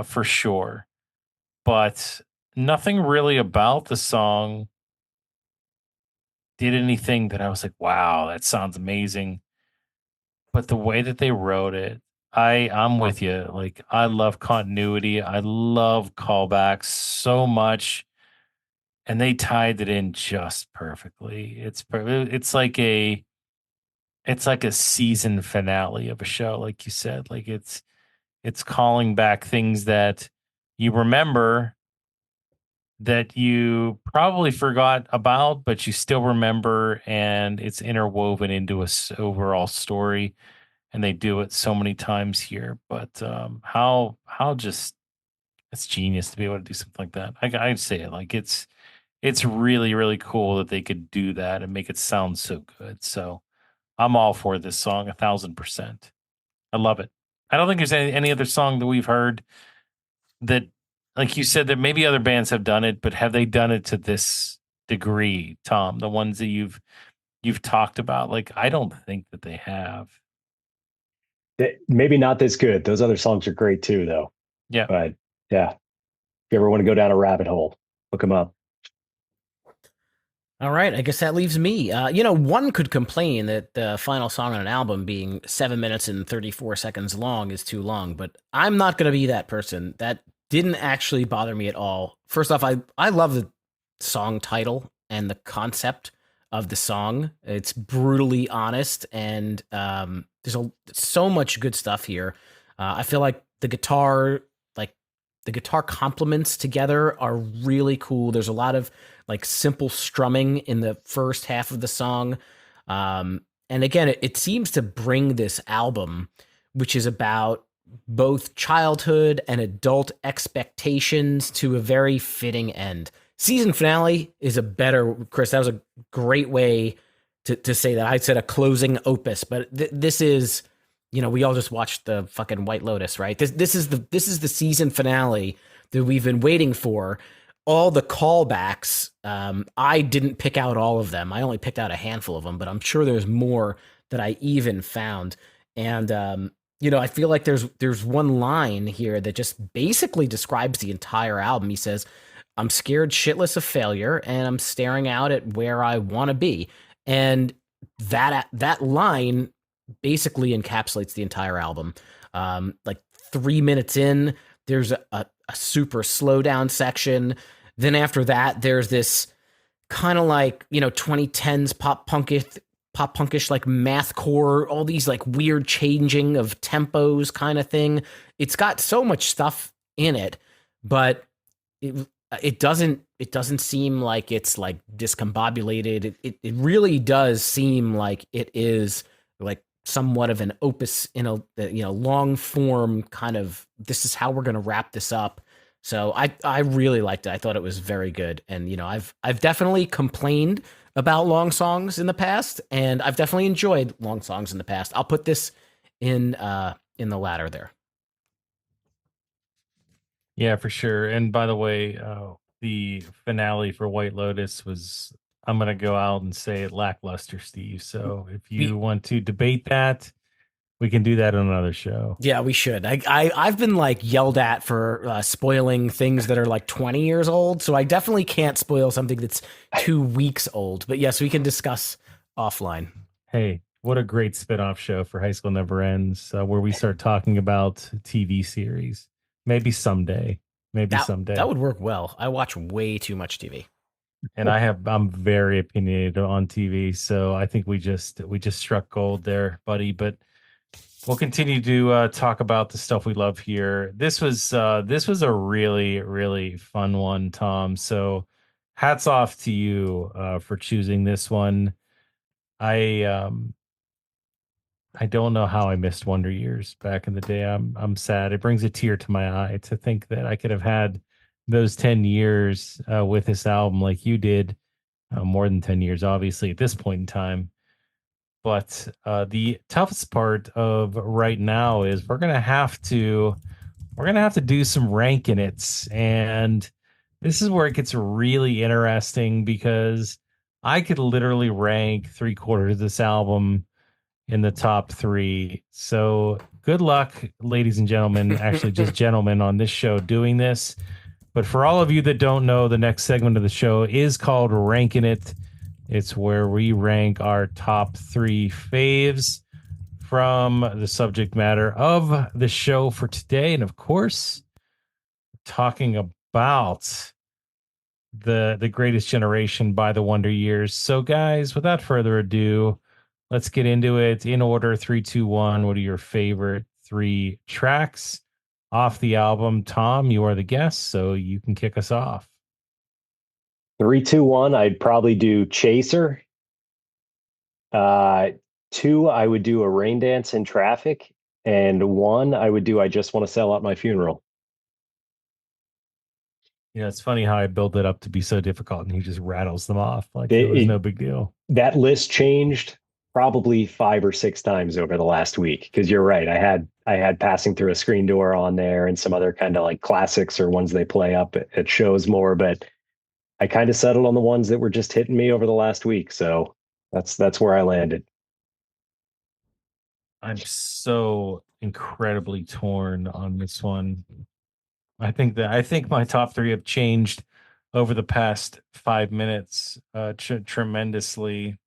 for sure, but nothing really about the song did anything that I was like, "Wow, that sounds amazing." But the way that they wrote it, I'm with you. Like I love continuity. I love callbacks so much, and they tied it in just perfectly. It's like a season finale of a show, like you said. Like it's calling back things that you remember that you probably forgot about, but you still remember, and it's interwoven into a overall story. And they do it so many times here. But how just it's genius to be able to do something like that. I'd say it like it's really really cool that they could do that and make it sound so good. So I'm all for this song 1,000%. I love it. I don't think there's any other song that we've heard that, like you said, that maybe other bands have done it, but have they done it to this degree, Tom? The ones that you've talked about, like I don't think that they have. Maybe not this good. Those other songs are great too, though. Yeah. But yeah, if you ever want to go down a rabbit hole, look them up. All right, I guess that leaves me. One could complain that the final song on an album being 7 minutes and 34 seconds long is too long, but I'm not going to be that person. That didn't actually bother me at all. First off, I love the song title and the concept of the song. It's brutally honest, and so much good stuff here. I feel like the guitar complements together are really cool. There's a lot of like simple strumming in the first half of the song. And again, it seems to bring this album, which is about both childhood and adult expectations, to a very fitting end. Season finale is a better, Chris, that was a great way to say that. I said a closing opus, but this is, we all just watched the fucking White Lotus, right? This is the season finale that we've been waiting for. All the callbacks, I didn't pick out all of them. I only picked out a handful of them, but I'm sure there's more that I even found. And I feel like there's one line here that just basically describes the entire album. He says, "I'm scared shitless of failure, and I'm staring out at where I want to be." And that line basically encapsulates the entire album. Like 3 minutes in, there's a super slow down section. Then after that, there's this kind of like 2010s pop punkish like mathcore, all these like weird changing of tempos kind of thing. It's got so much stuff in it, but it doesn't seem like it's like discombobulated. It really does seem like it is like somewhat of an opus in a long form kind of, this is how we're going to wrap this up. So I really liked it. I thought it was very good. And I've definitely complained about long songs in the past, and I've definitely enjoyed long songs in the past. I'll put this in the latter there. Yeah, for sure. And by the way, the finale for White Lotus was, I'm going to go out and say lackluster, Steve. So if you want to debate that, we can do that on another show. Yeah, we should. I've been like yelled at for spoiling things that are like 20 years old, so I definitely can't spoil something that's 2 weeks old. But yes, we can discuss offline. Hey, what a great spinoff show for High School Never Ends, where we start talking about TV series. Maybe someday. That would work well. I watch way too much TV. And I'm very opinionated on TV, so I think we just struck gold there, buddy. But we'll continue to talk about the stuff we love here. This was a really, really fun one, Tom. So hats off to you for choosing this one. I don't know how I missed Wonder Years back in the day. I'm sad. It brings a tear to my eye to think that I could have had those 10 years with this album like you did. More than 10 years, obviously, at this point in time. But the toughest part of right now is we're gonna have to do some ranking it, and this is where it gets really interesting because I could literally rank 3/4 of this album in the top 3. So good luck, ladies and gentlemen, actually just gentlemen on this show doing this. But for all of you that don't know, the next segment of the show is called Ranking It. It's where we rank our top 3 faves from the subject matter of the show for today. And of course, talking about the Greatest Generation by the Wonder Years. So guys, without further ado, let's get into it in order. 3, 2, 1. What are your favorite 3 tracks off the album? Tom, you are the guest, so you can kick us off. 3, 2, 1. I'd probably do Chaser. 2, I would do A Rain Dance in Traffic, and 1, I would do I Just Want to Sell Out My Funeral. Yeah, it's funny how I build it up to be so difficult, and he just rattles them off like it was no big deal. That list changed probably 5 or 6 times over the last week because you're right. I had Passing Through a Screen Door on there and some other kind of like classics or ones they play up at shows more, but I kind of settled on the ones that were just hitting me over the last week. So that's where I landed. I'm so incredibly torn on this one. I think my top 3 have changed over the past 5 minutes tremendously.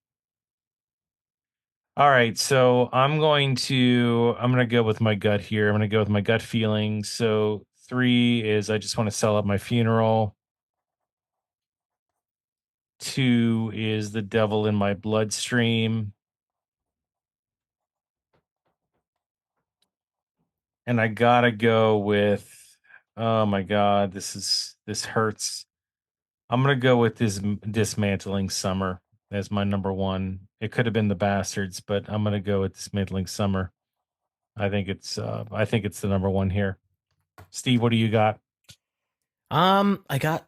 All right, so I'm going to go with my gut here. I'm going to go with my gut feeling. So 3 is I Just Want to Sell Out My Funeral. 2 is The Devil in My Bloodstream. And I gotta go with, oh my God, this hurts. I'm gonna go with this Dismantling Summer as my number 1. It could have been The Bastards, but I'm gonna go with Dismantling Summer. I think it's the number 1 here. Steve, what do you got? I got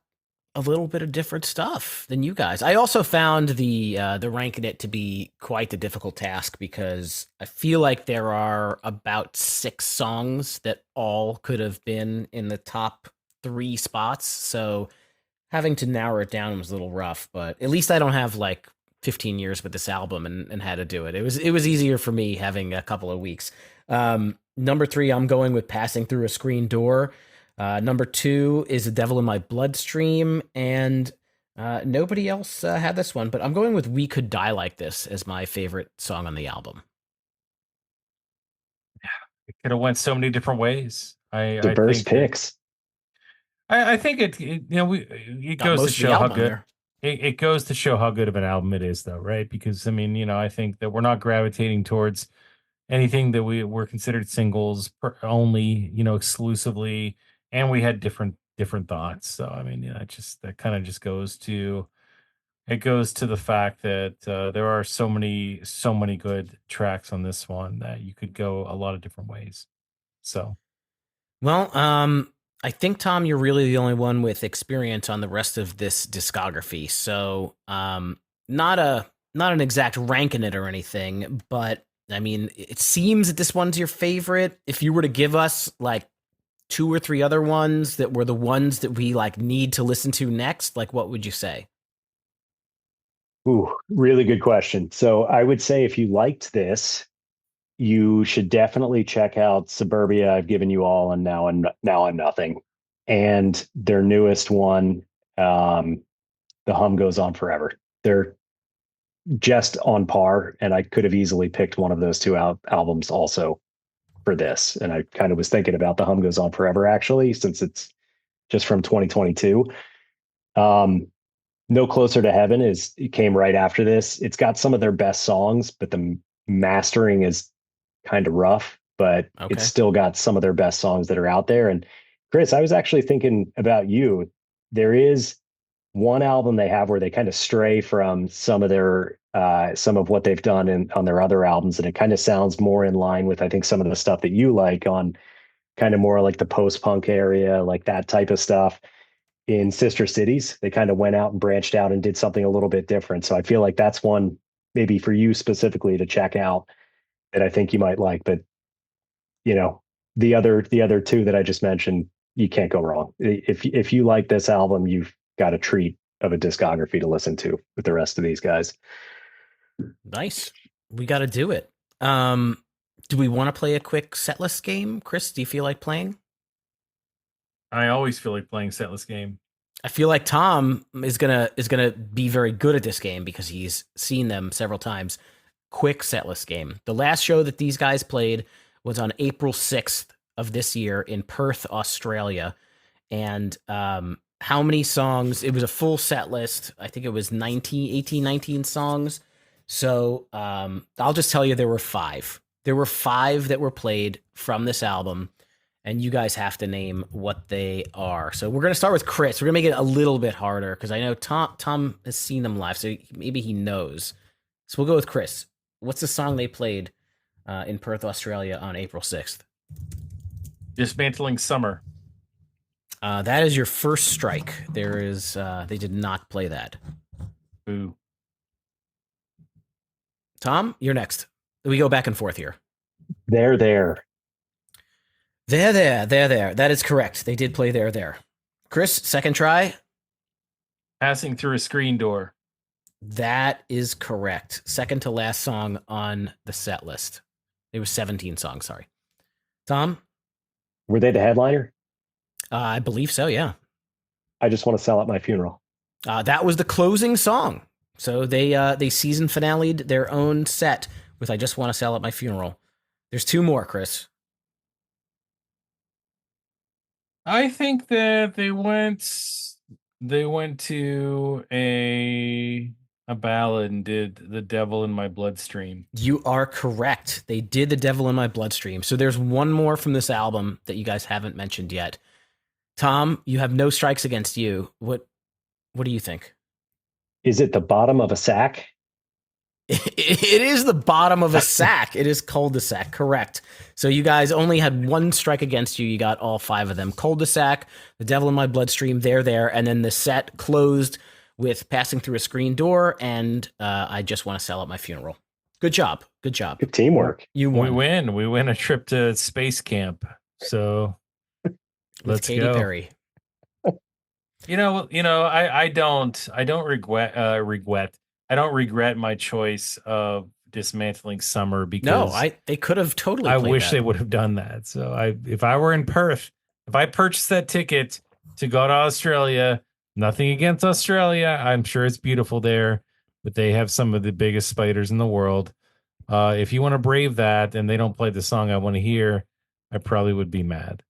a little bit of different stuff than you guys. I also found the ranking it to be quite the difficult task because I feel like there are about 6 songs that all could have been in the top 3 spots. So having to narrow it down was a little rough, but at least I don't have like 15 years with this album and had to do it. It was easier for me having a couple of weeks. Number 3, I'm going with Passing Through a Screen Door. Number 2 is The Devil in My Bloodstream, and nobody else had this one, but I'm going with We Could Die Like This as my favorite song on the album. It could have went so many different ways. Diverse picks. I think it goes to show how good it goes to show how good of an album it is, though, right? Because I mean, I think that we're not gravitating towards anything that were considered singles only, exclusively, and we had different thoughts. So I mean, that kind of just goes to the fact that there are so many good tracks on this one that you could go a lot of different ways. So, well, I think, Tom, you're really the only one with experience on the rest of this discography. So, not an exact ranking it or anything, but I mean, it seems that this one's your favorite. If you were to give us like two or three other ones that were the ones that we like need to listen to next, like what would you say? Ooh, really good question. So I would say if you liked this, you should definitely check out Suburbia. I've given you all, and now I'm nothing. And their newest one, The Hum Goes On Forever. They're just on par, and I could have easily picked one of those two albums also for this. And I kind of was thinking about The Hum Goes On Forever actually, since it's just from 2022. Um, No Closer to Heaven it came right after this. It's got some of their best songs, but the mastering is kind of rough, but it's Okay. still got some of their best songs that are out there. And Chris, I was actually thinking about you. There is one album they have where they kind of stray from some of what they've done on their other albums, and it kind of sounds more in line with I think some of the stuff that you like on kind of more like the post-punk area, like that type of stuff. In Sister Cities, they kind of went out and branched out and did something a little bit different. So I feel like that's one maybe for you specifically to check out that I think you might like. But you know, the other two that I just mentioned, you can't go wrong. If you like this album, you've got a treat of a discography to listen to with the rest of these guys. Nice. We got to do it. Do we want to play a quick setlist game? Chris, do you feel like playing? I always feel like playing setlist game. I feel like Tom is gonna be very good at this game because he's seen them several times. Quick setlist game. The last show that these guys played was on April 6th of this year in Perth, Australia. And how many songs? It was a full set list. I think it was 19 songs. So I'll just tell you there were five. There were five that were played from this album, and you guys have to name what they are. So we're going to start with Chris. We're going to make it a little bit harder because I know Tom has seen them live, so maybe he knows. So we'll go with Chris. What's the song they played in Perth, Australia on April 6th? Dismantling Summer. That is your first strike. They did not play that. Boo. Tom, you're next. We go back and forth here. There. There. That is correct. They did play there. Chris, second try. Passing Through a Screen Door. That is correct. Second to last song on the set list. It was 17 songs, sorry. Tom? Were they the headliner? I believe so, yeah. I Just Want to Sell at My Funeral. That was the closing song. So they season finale'd their own set with I Just Want to Sell at My Funeral. There's two more, Chris. I think that they went to a ballad and did The Devil in My Bloodstream. You are correct. They did The Devil in My Bloodstream. So there's one more from this album that you guys haven't mentioned yet. Tom, you have no strikes against you. What do you think? Is it The Bottom of a Sack? It is The Bottom of a Sack. It is Cul-de-sac, correct. So you guys only had one strike against you. You got all five of them. Cul-de-sac, The Devil in My Bloodstream, there. And then the set closed with Passing Through a Screen Door and I Just Want to Sell at My Funeral. Good job. Good teamwork. You won. We win a trip to space camp. So let's Katy go. Perry. I don't regret my choice of Dismantling Summer because they could have totally I played wish that. they would have done that. So if I were in Perth, if I purchased that ticket to go to Australia, nothing against Australia, I'm sure it's beautiful there, but they have some of the biggest spiders in the world. If you want to brave that and they don't play the song I want to hear, I probably would be mad.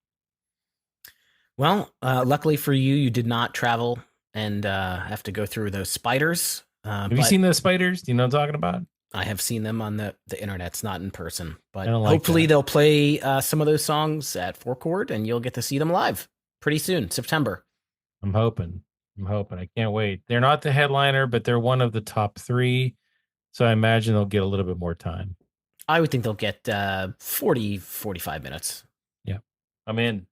Well, luckily for you, you did not travel and have to go through those spiders. Have you seen those spiders? Do you know what I'm talking about? I have seen them on the internet's not in person, but I don't like hopefully that. they'll play some of those songs at Four Chord and you'll get to see them live pretty soon, September. I'm hoping. I can't wait. They're not the headliner, but they're one of the top three. So I imagine they'll get a little bit more time. I would think they'll get 45 minutes. Yeah, I'm in.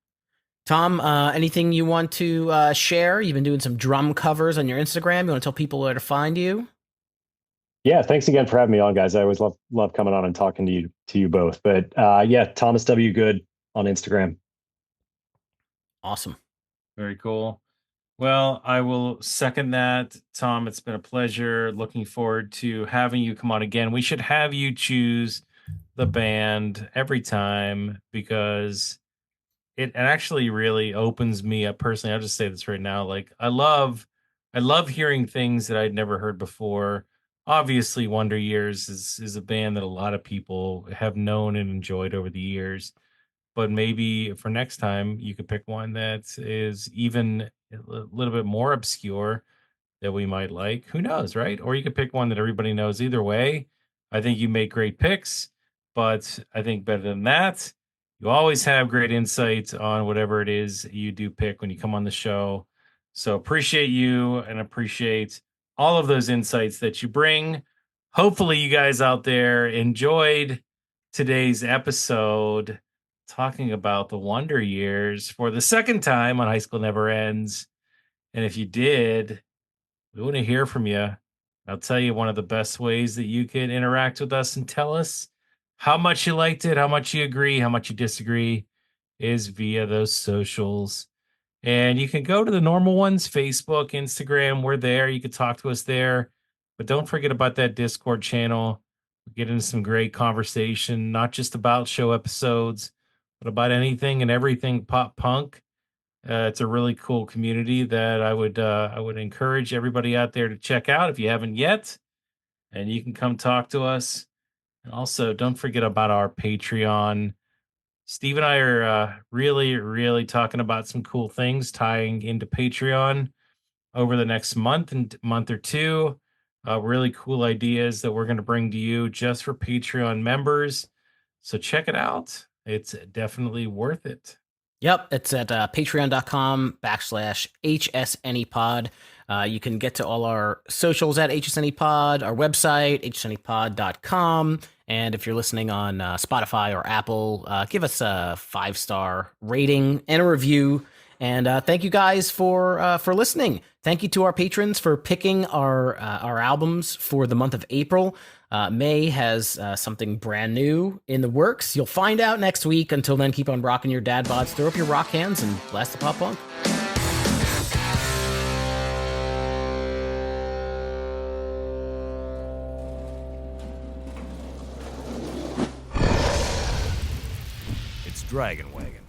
Tom, anything you want to share? You've been doing some drum covers on your Instagram. You want to tell people where to find you? Yeah, thanks again for having me on, guys. I always love coming on and talking to you both. But yeah, Thomas W. Good on Instagram. Awesome. Very cool. Well, I will second that. Tom, it's been a pleasure. Looking forward to having you come on again. We should have you choose the band every time because it actually really opens me up personally. I'll just say this right now. Like I love hearing things that I'd never heard before. Obviously, Wonder Years is a band that a lot of people have known and enjoyed over the years. But maybe for next time you could pick one that is even a little bit more obscure that we might like. Who knows, right? Or you could pick one that everybody knows. Either way, I think you make great picks. But I think better than that, you always have great insights on whatever it is you do pick when you come on the show. So appreciate you and appreciate all of those insights that you bring. Hopefully, you guys out there enjoyed today's episode talking about the Wonder Years for the second time on High School Never Ends. And if you did, we want to hear from you. I'll tell you one of the best ways that you can interact with us and tell us how much you liked it, how much you agree, how much you disagree is via those socials. And you can go to the normal ones, Facebook, Instagram. We're there. You can talk to us there. But don't forget about that Discord channel. We get into some great conversation, not just about show episodes, but about anything and everything pop punk. It's a really cool community that I would encourage everybody out there to check out if you haven't yet. And you can come talk to us. And also, don't forget about our Patreon. Steve and I are really, really talking about some cool things tying into Patreon over the next month or two. Really cool ideas that we're going to bring to you just for Patreon members. So check it out. It's definitely worth it. Yep, it's at patreon.com/HSNEpod. You can get to all our socials at HSNEpod, our website, hsnepod.com. And if you're listening on Spotify or Apple, give us a 5-star rating and a review. And thank you guys for listening. Thank you to our patrons for picking our albums for the month of April. May has something brand new in the works. You'll find out next week. Until then, keep on rocking your dad bods, throw up your rock hands, and blast the pop punk. It's Dragon Wagon.